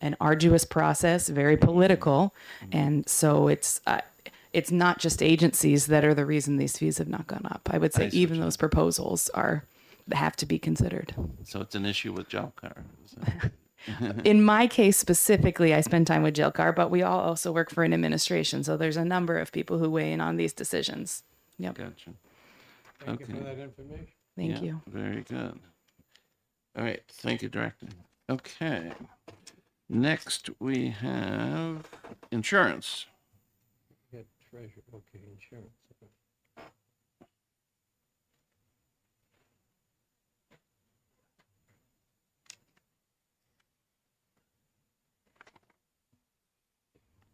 an arduous process, very political. And so it's not just agencies that are the reason these fees have not gone up. I would say even those proposals have to be considered. So it's an issue with Jelcar. In my case specifically, I spend time with Jelcar, but we all also work for an administration. So there's a number of people who weigh in on these decisions. Yep. Gotcha. Thank you for that information. Thank you. Very good. All right. Thank you, Director. Okay. Next, we have insurance. Get treasure, okay, insurance.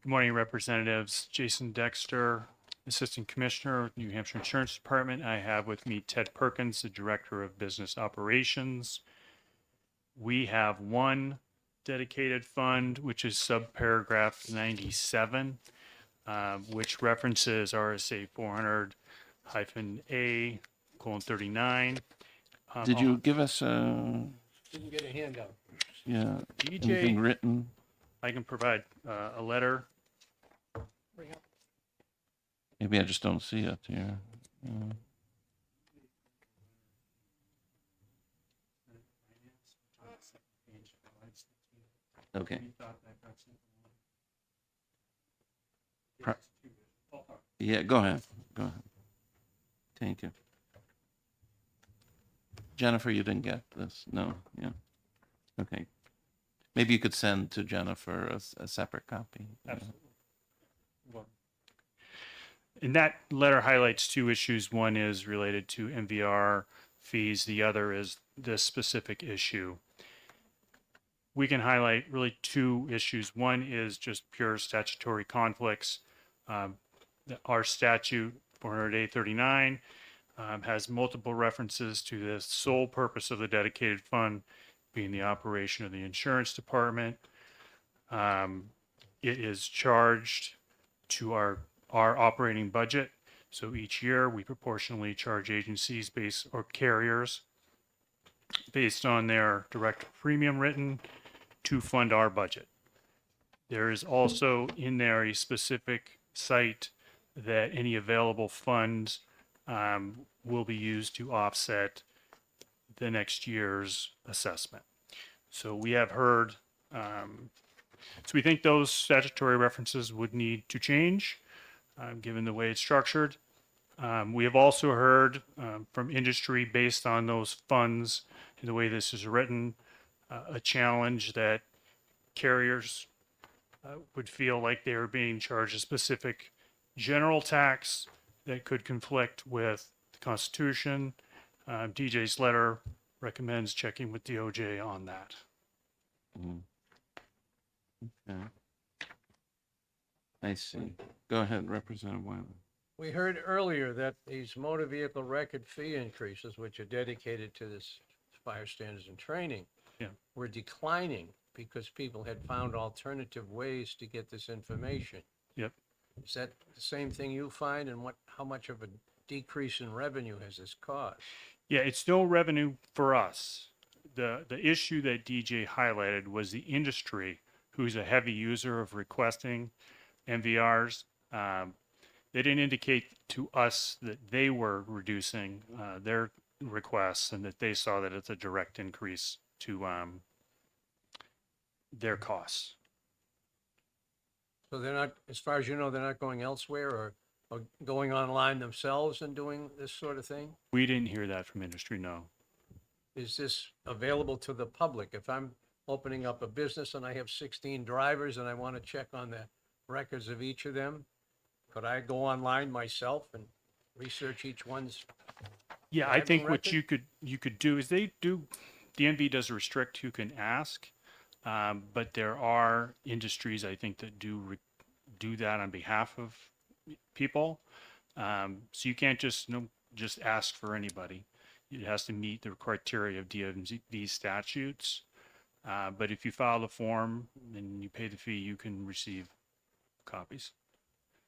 Good morning, representatives. Jason Dexter, Assistant Commissioner, New Hampshire Insurance Department. I have with me Ted Perkins, the Director of Business Operations. We have one dedicated fund, which is subparagraph 97, which references RSA 400-A:39. Did you give us a... Didn't get a handout. Yeah, DJ, anything written? I can provide a letter. Maybe I just don't see it here. Okay. Yeah, go ahead. Go ahead. Thank you. Jennifer, you didn't get this? No, yeah. Okay. Maybe you could send to Jennifer a separate copy. Absolutely. Well, and that letter highlights two issues. One is related to MVR fees. The other is this specific issue. We can highlight really two issues. One is just pure statutory conflicts. Our statute 40839 has multiple references to the sole purpose of the dedicated fund being the operation of the insurance department. It is charged to our operating budget. So each year we proportionally charge agencies or carriers based on their direct premium written to fund our budget. There is also in there a specific site that any available funds will be used to offset the next year's assessment. So we have heard, so we think those statutory references would need to change given the way it's structured. We have also heard from industry based on those funds and the way this is written, a challenge that carriers would feel like they are being charged a specific general tax that could conflict with the Constitution. DJ's letter recommends checking with DOJ on that. Okay. I see. Go ahead, Representative Wyler. We heard earlier that these motor vehicle record fee increases, which are dedicated to this fire standards and training, Yeah. were declining because people had found alternative ways to get this information. Yep. Is that the same thing you find, and how much of a decrease in revenue has this caused? Yeah, it's no revenue for us. The issue that DJ highlighted was the industry, who's a heavy user of requesting MVRs. They didn't indicate to us that they were reducing their requests and that they saw that it's a direct increase to their costs. So they're not, as far as you know, they're not going elsewhere or going online themselves and doing this sort of thing? We didn't hear that from industry, no. Is this available to the public? If I'm opening up a business and I have 16 drivers and I want to check on the records of each of them, could I go online myself and research each one's? Yeah, I think driving what record? you could do is the DMV does restrict who can ask, but there are industries I think that do that on behalf of people. So you can't just ask for anybody. It has to meet the criteria of DMV statutes. But if you file the form and you pay the fee, you can receive copies.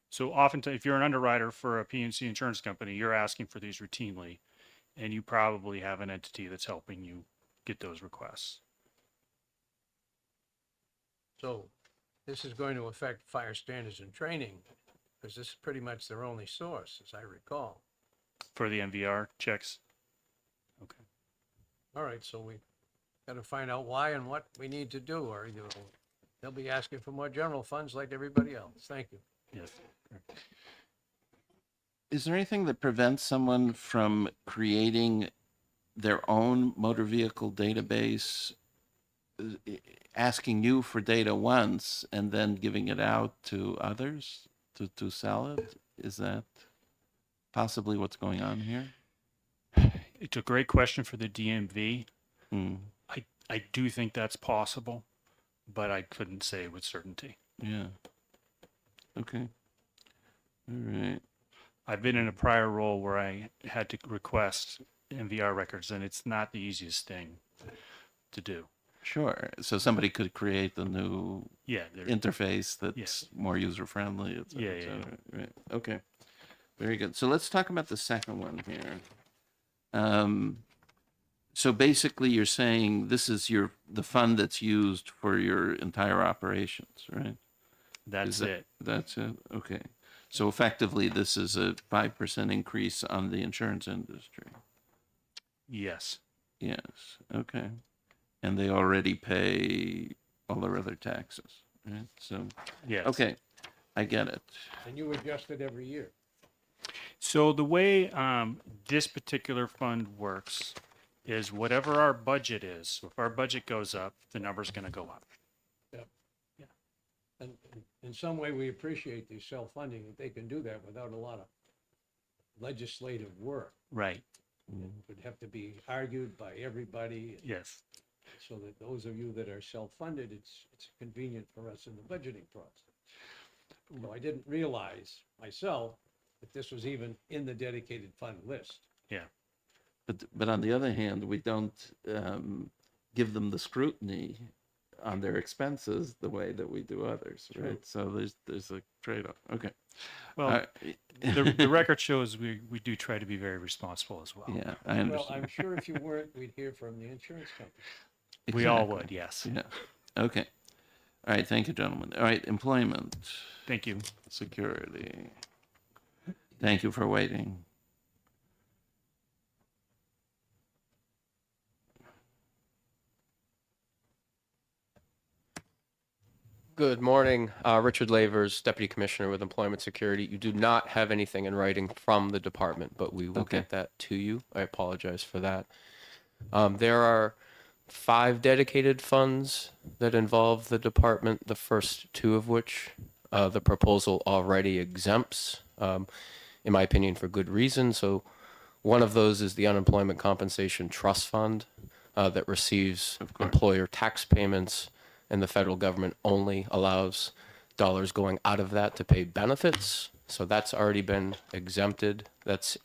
So oftentimes, if you're an underwriter for a PNC insurance company, you're asking for these routinely, and you probably have an entity that's helping you get those requests. So this is going to affect fire standards and training, because this is pretty much their only source, as I recall. For the MVR checks? Okay. All right, so we got to find out why and what we need to do, or either they'll be asking for more general funds like everybody else. Thank you. Yes. Is there anything that prevents someone from creating their own motor vehicle database, asking you for data once and then giving it out to others to sell it? Is that possibly what's going on here? It's a great question for the DMV. Hmm. I do think that's possible, but I couldn't say with certainty. Yeah. Okay. All right. I've been in a prior role where I had to request MVR records, and it's not the easiest thing to do. Sure. So somebody could create the new interface that's more user friendly. Et cetera, et cetera. Right. Okay. Very good. So let's talk about the second one here. So basically, you're saying this is the fund that's used for your entire operations, right? That's it. That's it. Okay. So effectively, this is a 5% increase on the insurance industry. Yes. Yes. Okay. And they already pay all their other taxes, right? So, yes. Okay. I get it. And you adjust it every year. So the way this particular fund works is whatever our budget is. If our budget goes up, the number's going to go up. And in some way, we appreciate the self-funding, that they can do that without a lot of legislative work. Right. It would have to be argued by everybody. Yes. So that those of you that are self-funded, it's convenient for us in the budgeting process. So I didn't realize myself that this was even in the dedicated fund list. Yeah. But on the other hand, we don't give them the scrutiny on their expenses the way that we do others, right? So there's a trade-off. Okay. Well, the record shows we do try to be very responsible as well. Yeah, I Well, understand. I'm sure if you weren't, we'd hear from the insurance company. We all Exactly. would, yes. Yeah. Okay. All right. Thank you, gentlemen. All right. Employment. Thank you. Security. Thank you for waiting. Good morning. Richard Lavers, Deputy Commissioner with Employment Security. You do not have anything in writing from the department, but we will Okay. get that to you. I apologize for that. There are 5 dedicated funds that involve the department, the first 2 of which the proposal already exempts, in my opinion, for good reason. So one of those is the Unemployment Compensation Trust Fund that receives employer tax payments, and the federal government only allows dollars going out of that to pay benefits. So that's already been exempted. That's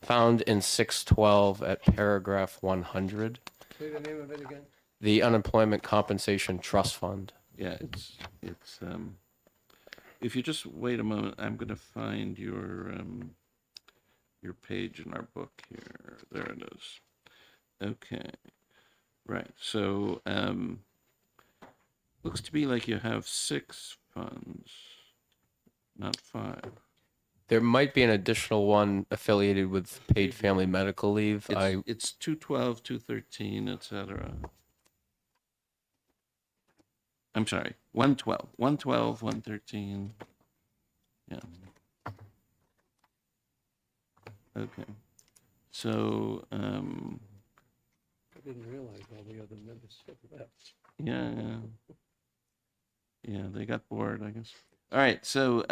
found in 612 at paragraph 100. Say the name of it again? The Unemployment Compensation Trust Fund. Yeah, it's if you just wait a moment, I'm going to find your page in our book here. There it is. Okay. Right. So looks to be like you have 6 funds, not 5. There might be an additional one affiliated with paid family medical leave. It's 212, 213, etc. I'm sorry, 112, 112, 113. Yeah. Okay. So, I didn't realize all the other members had left. yeah. Yeah, they got bored, I guess. All right, so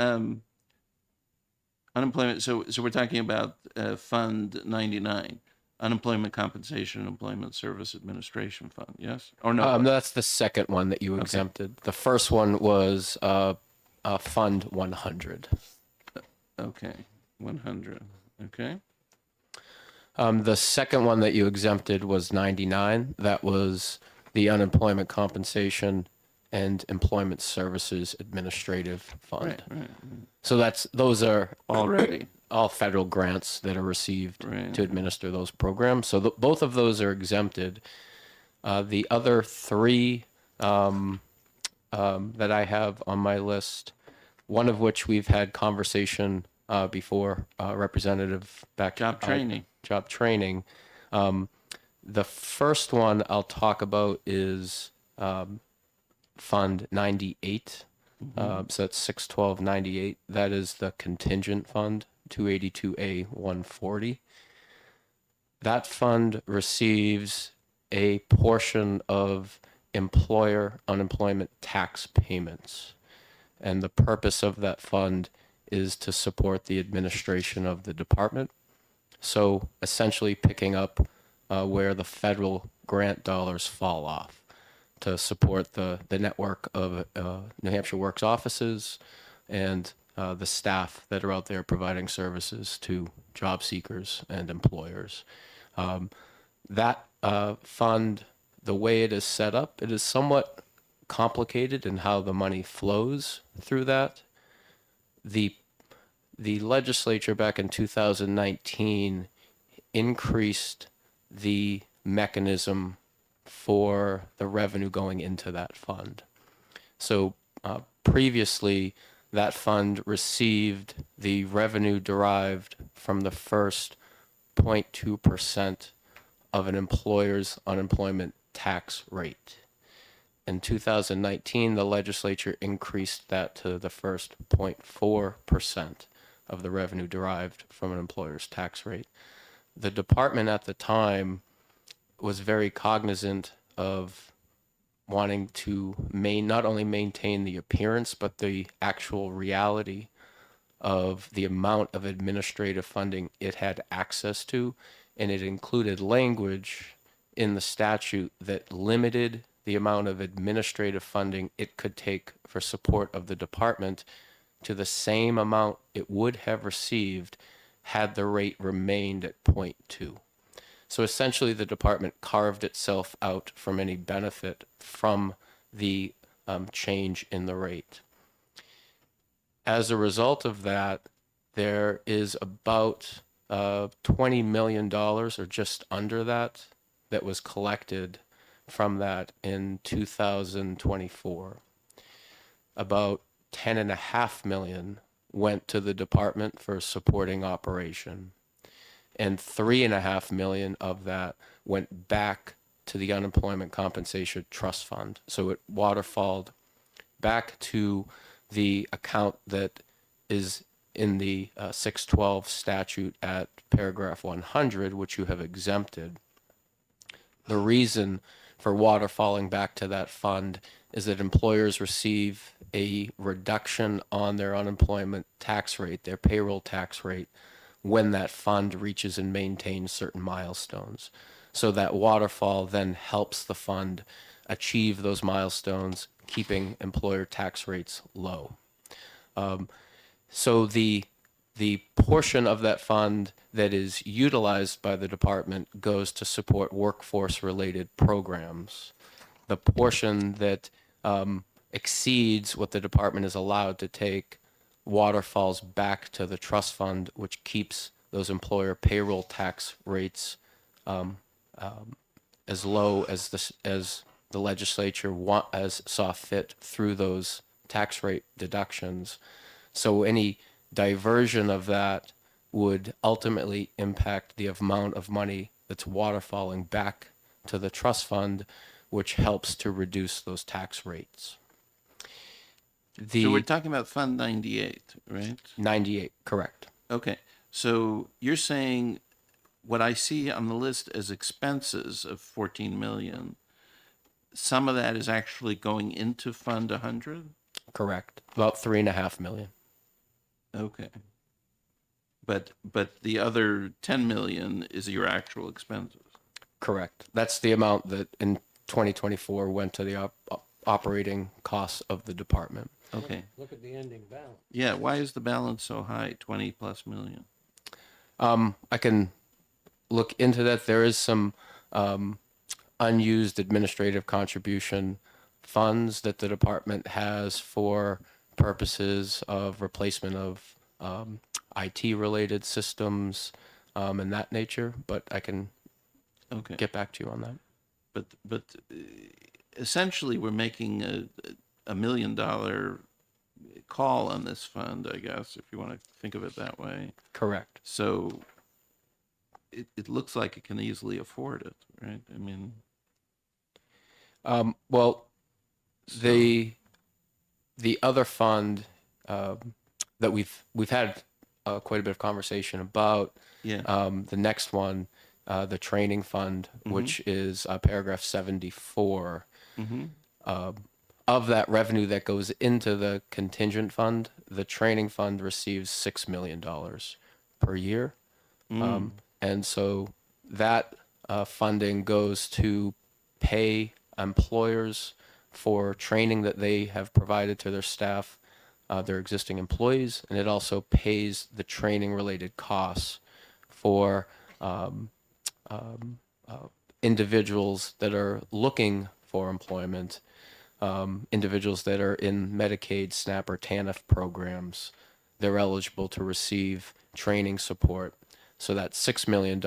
unemployment. So we're talking about Fund 99, Unemployment Compensation and Employment Service Administration Fund. Yes, or no? No, that's the second one that you exempted. The first one was Fund 100. Okay, 100. Okay. The second one that you exempted was 99. That was the Unemployment Compensation and Employment Services Administrative Fund. Right. So those are Already. all federal grants that are received Right. to administer those programs. So both of those are exempted. The other 3 that I have on my list, one of which we've had conversation before, Representative back. Job training. Job training. The first one I'll talk about is Fund 98. So that's 61298. That is the contingent fund, 282A 140. That fund receives a portion of employer unemployment tax payments. And the purpose of that fund is to support the administration of the department. So essentially picking up where the federal grant dollars fall off to support the network of New Hampshire Works offices and the staff that are out there providing services to job seekers and employers. That fund, the way it is set up, it is somewhat complicated in how the money flows through that. The legislature back in 2019 increased the mechanism for the revenue going into that fund. So previously, that fund received the revenue derived from the first 0.2% of an employer's unemployment tax rate. In 2019, the legislature increased that to the first 0.4% of the revenue derived from an employer's tax rate. The department at the time was very cognizant of wanting to not only maintain the appearance, but the actual reality of the amount of administrative funding it had access to. And it included language in the statute that limited the amount of administrative funding it could take for support of the department to the same amount it would have received had the rate remained at 0.2. So essentially, the department carved itself out from any benefit from the change in the rate. As a result of that, there is about $20 million, or just under that, that was collected from that in 2024. About $10.5 million went to the department for supporting operation, and $3.5 million of that went back to the Unemployment Compensation Trust Fund. So it waterfalled back to the account that is in the 612 statute at paragraph 100, which you have exempted. The reason for waterfalling back to that fund is that employers receive a reduction on their unemployment tax rate, their payroll tax rate, when that fund reaches and maintains certain milestones. So that waterfall then helps the fund achieve those milestones, keeping employer tax rates low. So the portion of that fund that is utilized by the department goes to support workforce-related programs. The portion that exceeds what the department is allowed to take waterfalls back to the trust fund, which keeps those employer payroll tax rates as low as the legislature saw fit through those tax rate deductions. So any diversion of that would ultimately impact the amount of money that's waterfalling back to the trust fund, which helps to reduce those tax rates. So we're talking about Fund 98, right? 98, correct. Okay. So you're saying what I see on the list as expenses of 14 million, some of that is actually going into Fund 100? Correct. About $3.5 million. Okay. But the other 10 million is your actual expenses. Correct. That's the amount that in 2024 went to the operating costs of the department. Okay. Look at the ending balance. Yeah, why is the balance so high, 20 plus million? I can look into that. There is some unused administrative contribution funds that the department has for purposes of replacement of IT-related systems and that nature, but I can get back to you on that. But essentially, we're making a $1 million call on this fund, I guess, if you want to think of it that way. Correct. So it looks like it can easily afford it, right? I mean, well, the other fund that we've had quite a bit of conversation about, the next one, the training fund, which is paragraph 74. Of that revenue that goes into the contingent fund, the training fund receives $6 million per year. And so that funding goes to pay employers for training that they have provided to their staff, their existing employees, and it also pays the training related costs for individuals that are looking for employment, individuals that are in Medicaid, SNAP, or TANF programs. They're eligible to receive training support. So that $6 million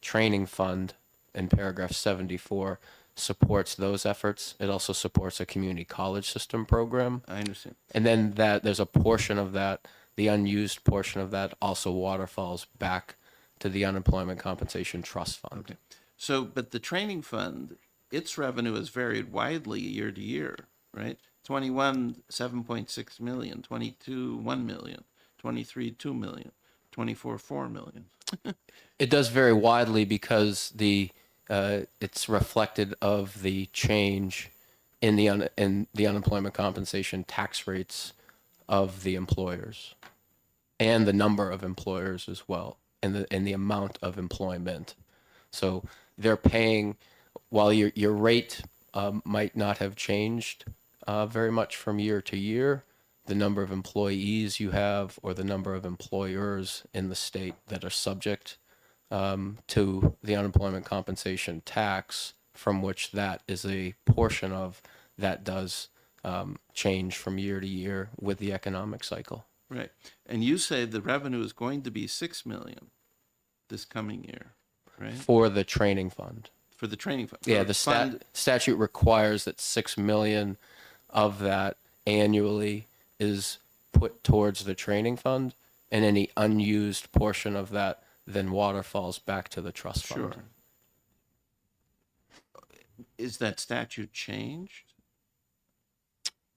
training fund in paragraph 74 supports those efforts. It also supports a community college system program. I understand. And then there's a portion of that, the unused portion of that also waterfalls back to the Unemployment Compensation Trust Fund. Okay. So, but the training fund, its revenue has varied widely year to year, right? 21, 7.6 million, 22, 1 million, 23, 2 million, 24, 4 million. It does vary widely because the it's reflected of the change in the unemployment compensation tax rates of the employers and the number of employers as well, and the amount of employment. So they're paying, while your rate might not have changed very much from year to year, the number of employees you have or the number of employers in the state that are subject to the unemployment compensation tax, from which that is a portion of, that does change from year to year with the economic cycle. Right. And you say the revenue is going to be 6 million this coming year, right? For the training fund. For the training fund. Yeah, Or the fund- statute requires that 6 million of that annually is put towards the training fund, and any unused portion of that then waterfalls back to the trust fund. Sure. Is that statute changed?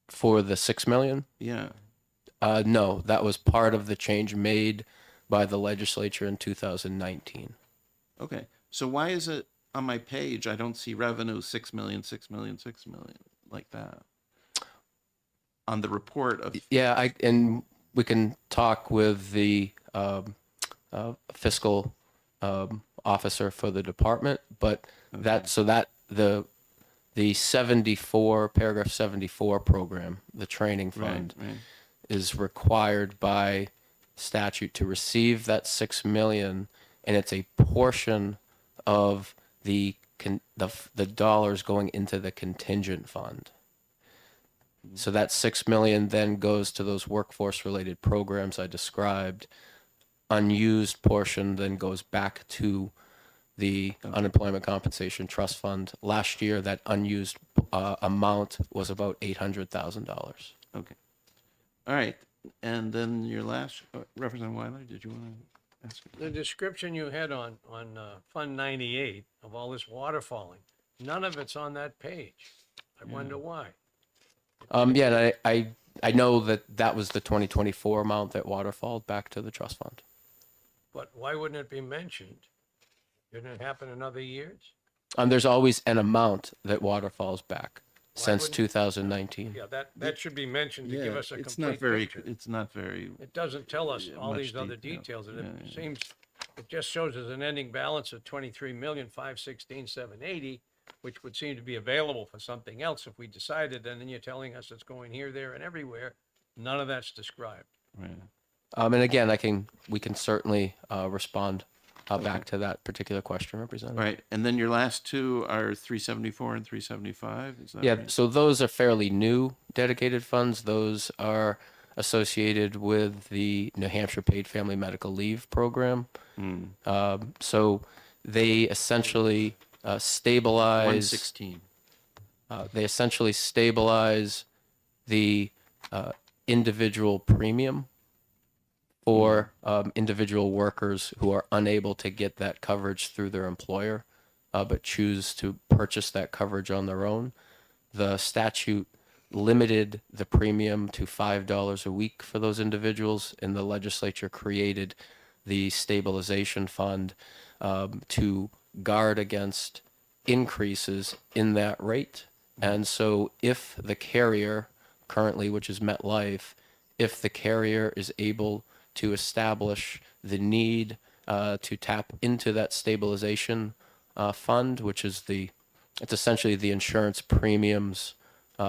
For the 6 million? Yeah. No, that was part of the change made by the legislature in 2019. Okay. So why is it on my page I don't see revenue 6 million, 6 million, 6 million like that? On the report of Yeah, and we can talk with the fiscal officer for the department, but the 74, paragraph 74 program, the training fund, right. is required by statute to receive that 6 million, and it's a portion of the dollars going into the contingent fund. So that 6 million then goes to those workforce related programs I described. Unused portion then goes back to the unemployment compensation trust fund. Last year, that unused amount was about $800,000. Okay. All right. And then your last, Representative Weiler, did you want to ask? The description you had on Fund 98 of all this waterfalling, none of it's on that page. I wonder why. Yeah, and I know that was the 2024 amount that waterfalled back to the trust fund. But why wouldn't it be mentioned? Didn't it happen in other years? There's always an amount that waterfalls back since wouldn't- 2019. Yeah, that should be mentioned to give us a it's complete not very. picture. It's not very. It doesn't tell us all much these other detail. details, and Yeah, it yeah. seems, it just shows us an ending balance of 23,516,780, which would seem to be available for something else if we decided, and then you're telling us it's going here, there, and everywhere. None of that's described. Right. And again, we can certainly respond back to that particular question, Representative. Right. And then your last two are 374 and 375. Is that Yeah, right? so those are fairly new dedicated funds. Those are associated with the New Hampshire Paid Family Medical Leave Program. So they essentially stabilize. 116. They essentially stabilize the individual premium for individual workers who are unable to get that coverage through their employer, but choose to purchase that coverage on their own. The statute limited the premium to $5 a week for those individuals, and the legislature created the stabilization fund to guard against increases in that rate. And so if the carrier currently, which is MetLife, if the carrier is able to establish the need to tap into that stabilization fund, which is it's essentially the insurance premiums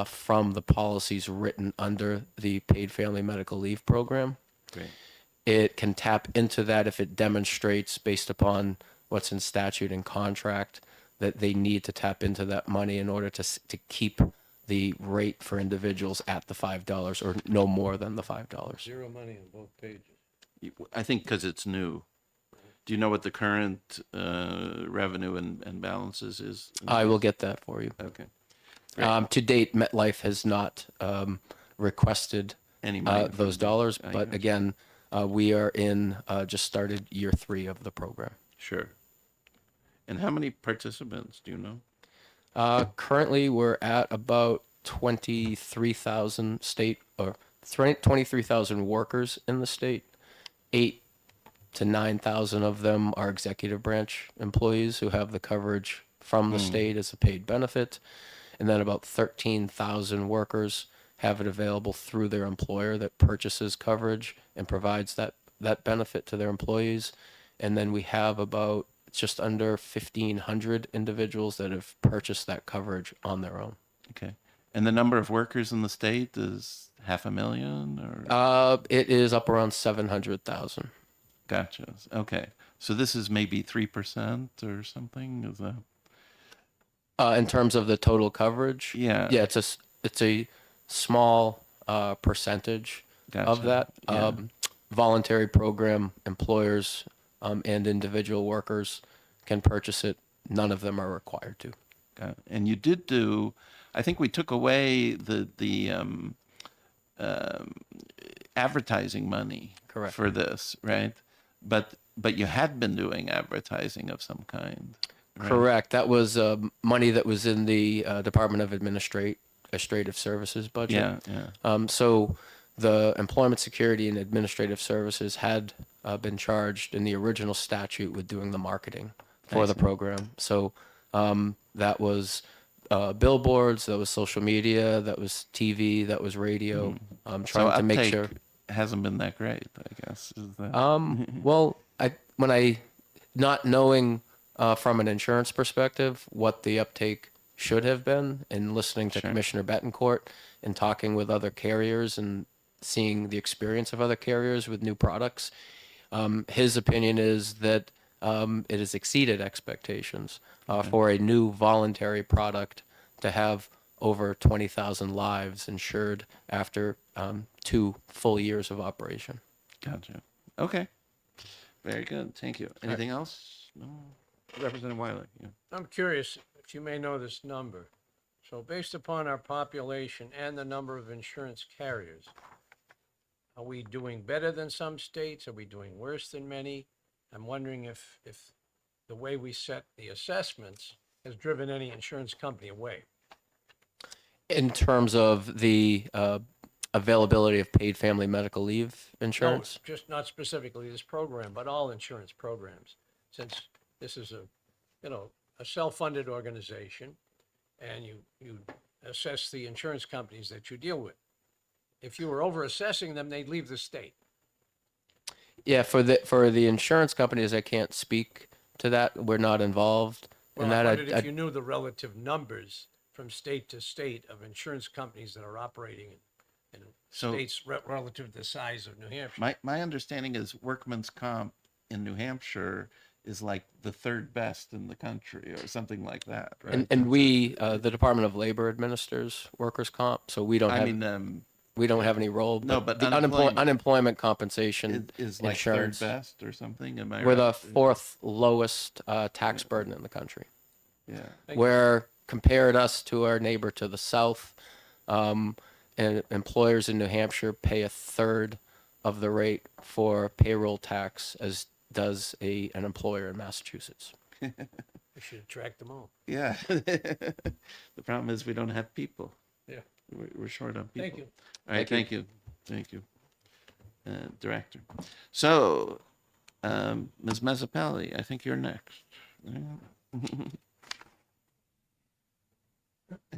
from the policies written under the Paid Family Medical Leave Program. Great. It can tap into that if it demonstrates, based upon what's in statute and contract, that they need to tap into that money in order to keep the rate for individuals at the $5 or no more than the $5. Zero money on both pages. I think because it's new. Do you know what the current revenue and balances is? I will get that for you. Okay. To date, MetLife has not requested Any money those from- dollars, I but got you. again, we are just started year 3 of the program. Sure. And how many participants do you know? Currently, we're at about 23,000 or 23,000 workers in the state. 8,000 to 9,000 of them are executive branch employees who have the coverage from the state as a paid benefit. And then about 13,000 workers have it available through their employer that purchases coverage and provides that benefit to their employees. And then we have about just under 1,500 individuals that have purchased that coverage on their own. Okay. And the number of workers in the state is 500,000 or? It is up around 700,000. Gotcha. Okay. So this is maybe 3% or something? Is that? In terms of the total coverage? Yeah. Yeah, it's a small percentage of Gotcha. that. Yeah. Voluntary program employers and individual workers can purchase it. None of them are required to. Got it. And you did do, I think we took away the advertising money Correct. for this, right? But you had been doing advertising of some kind. Right? Correct. That was money that was in the Department of Administrative Services budget. Yeah. So the Employment Security and Administrative Services had been charged in the original statute with doing the marketing for I the see. program. So that was billboards, that was social media, that was TV, that was radio. So Trying to make uptake sure. hasn't been that great, I guess. Is that? Well, not knowing from an insurance perspective what the uptake should have been, and listening to Sure. Commissioner Betancourt and talking with other carriers and seeing the experience of other carriers with new products, his opinion is that it has exceeded expectations for a new voluntary product to have over 20,000 lives insured after 2 full years of operation. Gotcha. Okay. Very good. Thank you. Anything else? No. Representative Wiley. Yeah. I'm curious if you may know this number. So based upon our population and the number of insurance carriers, are we doing better than some states? Are we doing worse than many? I'm wondering if the way we set the assessments has driven any insurance company away. In terms of the availability of paid family medical leave insurance? No, just not specifically this program, but all insurance programs. Since this is a self-funded organization, and you assess the insurance companies that you deal with. If you were over-assessing them, they'd leave the state. Yeah, for the insurance companies, I can't speak to that. We're not involved in Well, that. I wondered if you knew the relative numbers from state to state of insurance companies that are operating in So- states relative to the size of New Hampshire. My understanding is workman's comp in New Hampshire is like the third best in the country or something like that, right? And we, the Department of Labor administers workers' comp, so we don't have. We don't have any role. No, but the unemployment compensation is like insurance. third best or something. Am I We're right? the fourth lowest tax burden in the country. Yeah. Where compared us to our neighbor to the south, and employers in New Hampshire pay a third of the rate for payroll tax as does an employer in Massachusetts. We should attract them all. Yeah. The problem is we don't have people. Yeah. We're short on people. Thank you. All right. Thank you. Thank you. Director. So, Ms. Mazzapelli, I think you're next. I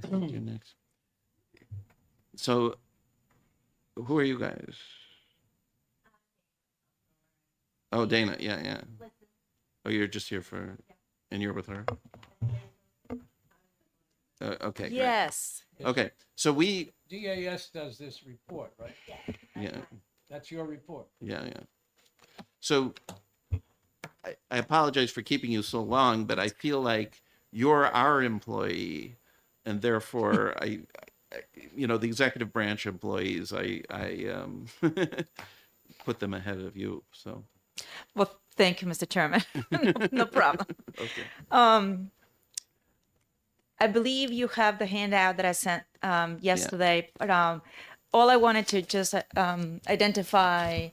think you're next. So, who are you guys? Oh, Dana. Yeah. Oh, you're just here and you're with her? Okay. Great. Yes. Okay. So DAS does this report, right? yeah. That's your report. Yeah. So I apologize for keeping you so long, but I feel like you're our employee, and therefore the executive branch employees, I put them ahead of you. So. Well, thank you, Mr. Chairman. No problem. Okay. I believe you have the handout that I sent yesterday, but all I wanted to just identify,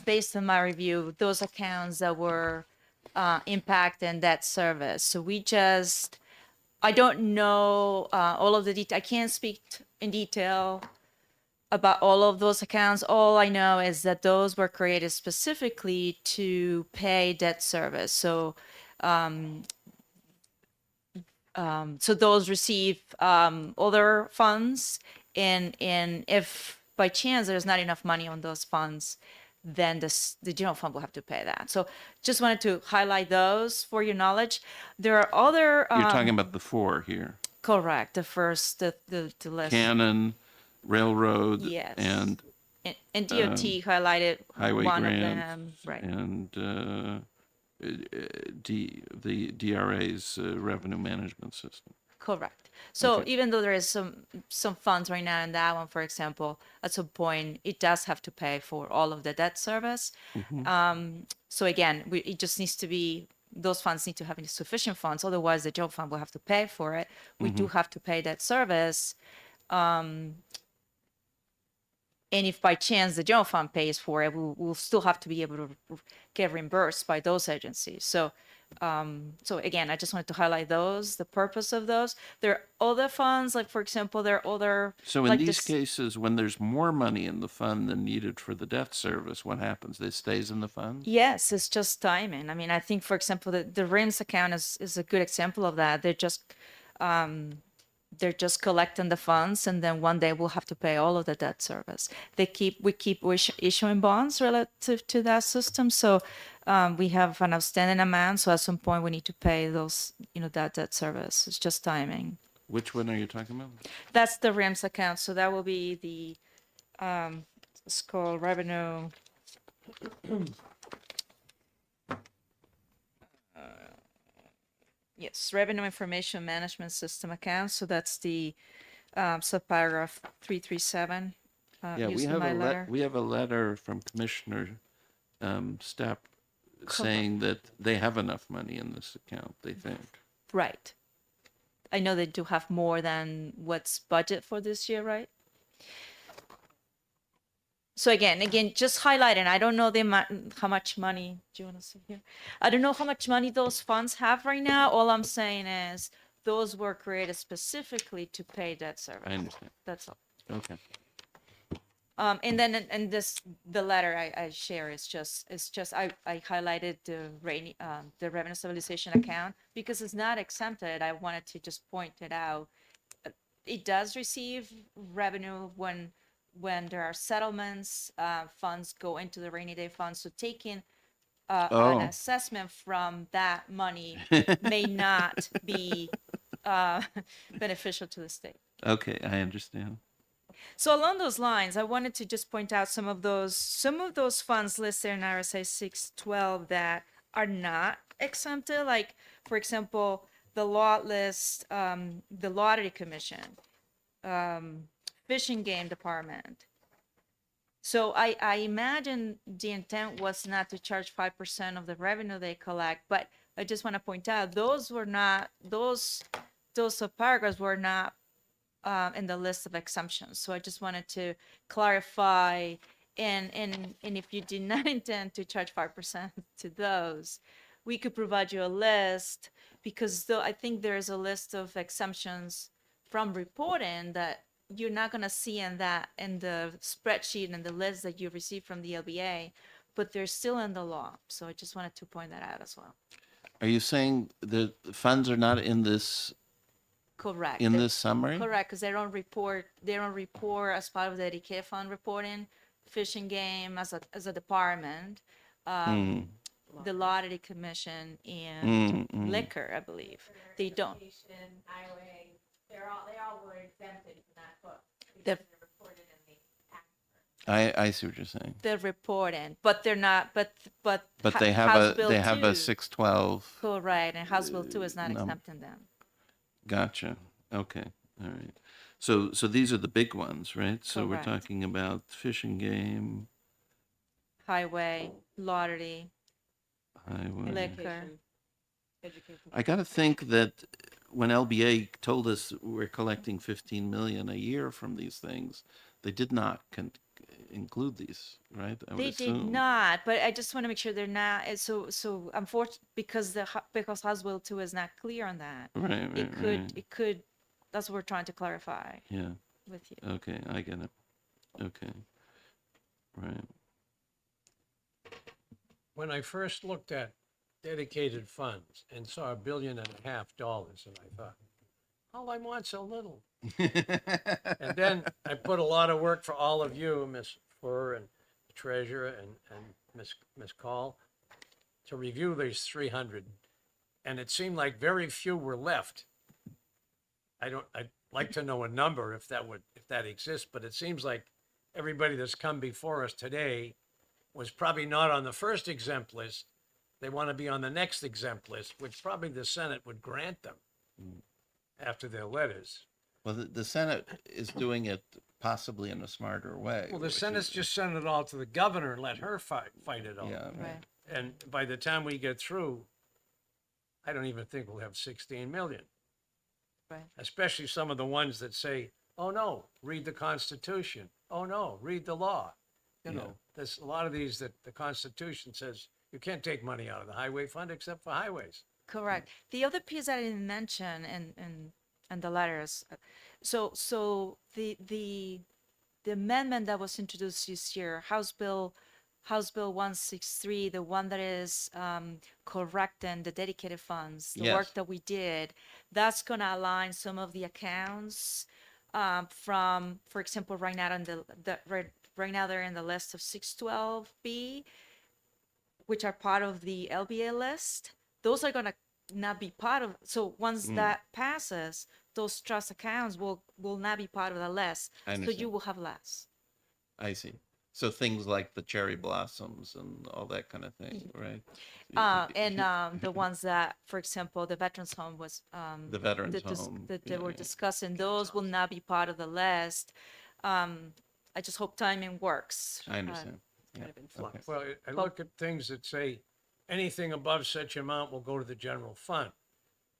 based on my review, those accounts that were impacted in that service. So I don't know all of the detail. I can't speak in detail about all of those accounts. All I know is that those were created specifically to pay debt service. So so those receive other funds, and if by chance there's not enough money on those funds, then the general fund will have to pay that. So just wanted to highlight those for your knowledge. There are other. You're talking about the four here. Correct. The first, the list. Canon, railroad, Yes. and And DOT highlighted highway one grants, of them, right? and the DRA's revenue management system. Correct. So Okay. even though there is some funds right now in that one, for example, at some point it does have to pay for all of the debt service. So again, it just needs to be, those funds need to have sufficient funds. Otherwise, the general fund will have to pay for it. We do have to pay that service. And if by chance the general fund pays for it, we'll still have to be able to get reimbursed by those agencies. So, so again, I just wanted to highlight those, the purpose of those. There are other funds, like for example, there are other. So in like these this- cases, when there's more money in the fund than needed for the debt service, what happens? It stays in the fund? Yes, it's just timing. I mean, I think, for example, the RIMS account is a good example of that. They're just collecting the funds, and then one day we'll have to pay all of the debt service. We keep issuing bonds relative to that system, so we have an outstanding amount. So at some point we need to pay those, that debt service. It's just timing. Which one are you talking about? That's the RIMS account. So that will be the it's called revenue. Yes, Revenue Information Management System account. So that's the subparagraph 337. Yeah, used we in have my a letter. we have a letter from Commissioner Stepp saying that they have enough money in this account, they think. Right. I know they do have more than what's budget for this year, right? So again, just highlighting, I don't know the amount, how much money, do you want to see here? I don't know how much money those funds have right now. All I'm saying is those were created specifically to pay debt service. I understand. That's all. Okay. And then the letter I share is just I highlighted the revenue stabilization account because it's not exempted. I wanted to just point it out. It does receive revenue when there are settlements. Funds go into the rainy day fund. So taking an assessment from that money may not be beneficial to the state. Okay, I understand. So along those lines, I wanted to just point out some of those funds listed in RSA 612 that are not exempted. Like, for example, the lot list, the Lottery Commission, Fish and Game Department. So I imagine the intent was not to charge 5% of the revenue they collect, but I just want to point out those subparagraphs were not in the list of exemptions. So I just wanted to clarify, and if you did not intend to charge 5% to those, we could provide you a list, because though I think there's a list of exemptions from reporting that you're not going to see in the spreadsheet and the list that you receive from the LBA, but they're still in the law. So I just wanted to point that out as well. Are you saying the funds are not in this? Correct. In this summary? Correct, because they don't report as part of the dedicated fund reporting, Fish and Game as a department, the Lottery Commission, and Liquor, I believe. They don't. Highway, they all were exempted from that book. They're reported in the I see what you're saying. They're reporting, but they're not. But they have House Bill a 2 612. Correct, and House Bill 2 is not exempting them. Gotcha. Okay. All right. So these are the big ones, right? So Correct. we're talking about Fish and Game, Highway, Lottery, Highway. Liquor. I got to think that when LBA told us we're collecting 15 million a year from these things, they did not include these, right? I would They did assume. not, but I just want to make sure they're not. So unfortunately, because House Bill 2 is not clear on that. Right. It could. That's what we're trying to clarify. Yeah. With you. Okay, I get it. Okay. Right. When I first looked at dedicated funds and saw $1.5 billion, and I thought, all I want so little. And then I put a lot of work for all of you, Miss Furr and the treasurer and Miss Call, to review these 300. And it seemed like very few were left. I'd like to know a number if that exists, but it seems like everybody that's come before us today was probably not on the first exempt list. They want to be on the next exempt list, which probably the Senate would grant them after their letters. Well, the Senate is doing it possibly in a smarter way. Well, the which Senate's is- just sent it all to the governor and let her fight it all. Yeah, right. And by the time we get through, I don't even think we'll have 16 million. Right. Especially some of the ones that say, oh no, read the Constitution. Oh no, read the law. You know, there's a lot of these that the Constitution says you can't take money out of the highway fund except for highways. Correct. The other piece that I didn't mention in the letters, so the amendment that was introduced this year, House Bill 163, the one that is correcting the dedicated funds, the work Yes. that we did, that's gonna align some of the accounts from, for example, right now on right now they're in the list of 612B, which are part of the LBA list. Those are gonna not be part of. So once that passes, those trust accounts will not be part of the list. I So you understand. will have less. I see. So things like the cherry blossoms and all that kind of thing, right? And the ones that, for example, the veterans home was The veterans that home, that they yeah, were yeah. discussing. Those will not be part of the list. I just hope timing works. I understand. Kind Yeah, of in flux. okay. Well, I look at things that say anything above such amount will go to the general fund.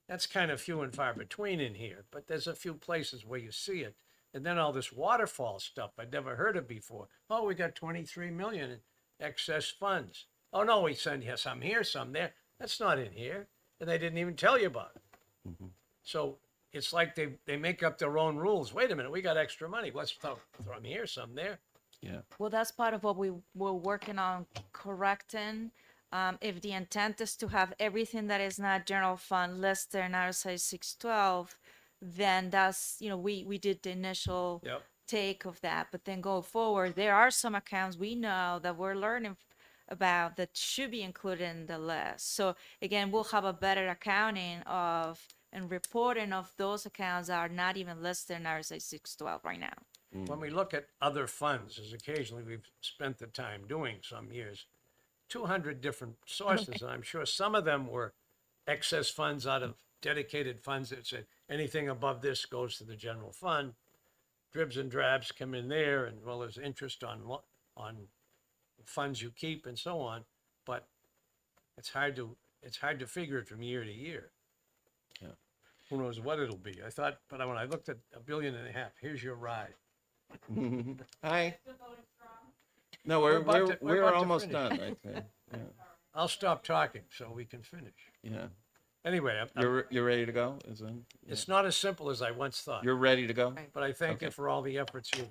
That's kind of few and far between in here, but there's a few places where you see it. And then all this waterfall stuff I'd never heard of before. Oh, we got 23 million in excess funds. Oh no, we send you some here, some there. That's not in here. And they didn't even tell you about it. So it's like they make up their own rules. Wait a minute, we got extra money. Let's throw them here, some there. Yeah. Well, that's part of what we were working on correcting. If the intent is to have everything that is not general fund listed in RSA 612, then that's, we did the initial Yep. take of that. But then go forward, there are some accounts we know that we're learning about that should be included in the list. So again, we'll have a better accounting of and reporting of those accounts that are not even listed in RSA 612 right now. When we look at other funds, as occasionally we've spent the time doing some years, 200 different sources, and I'm sure some of them were excess funds out of dedicated funds that said anything above this goes to the general fund. Dribs and drabs come in there, and well, there's interest on funds you keep and so on, but it's hard to figure it from year to year. Yeah. Who knows what it'll be? I thought, but when I looked at $1.5 billion, here's your ride. Hi. No, We're we're about to almost finish. done, I think. Yeah. I'll stop talking so we can finish. Yeah. Anyway, You're ready to go? Is it? it's not as simple as I once thought. You're ready to go? But I thank you Okay. for all the efforts you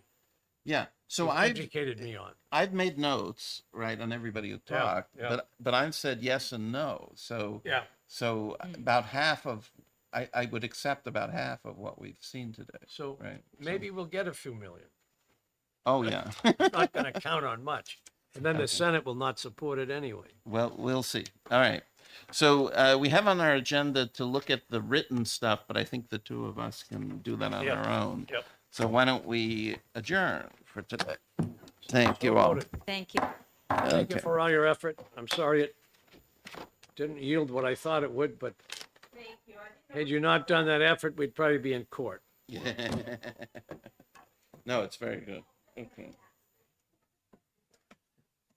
Yeah. So you've I've educated me on. I've made notes, right, on everybody who Yeah, talked, yeah. but I've said yes and no. So Yeah. So about half of I would accept about half of what we've seen today. So right. maybe we'll get a few million. Oh yeah. Not going to count on much. And then the Senate will not support it anyway. Well, we'll see. All right. So we have on our agenda to look at the written stuff, but I think the two of us can do that on Yep. our own. Yep. So why don't we adjourn for today? Thank So you all. voted. Thank you. Thank you Okay. for all your effort. I'm sorry it didn't yield what I thought it would, but had you not done that effort, we'd probably be in court. No, it's very good. Okay.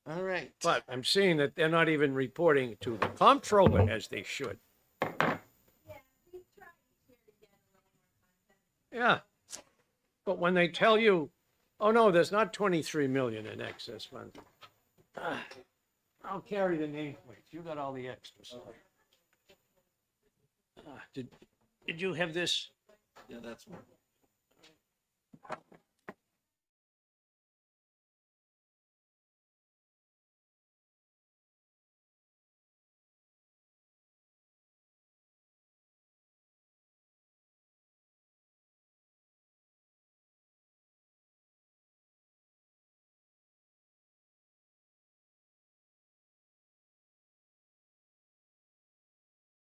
All right. But I'm seeing that they're not even reporting to the comptroller as they should. Yeah. But when they tell you, oh no, there's not 23 million in excess funds. I'll carry the nameplates. You got all the extras. Did you have this? Yeah, that's one.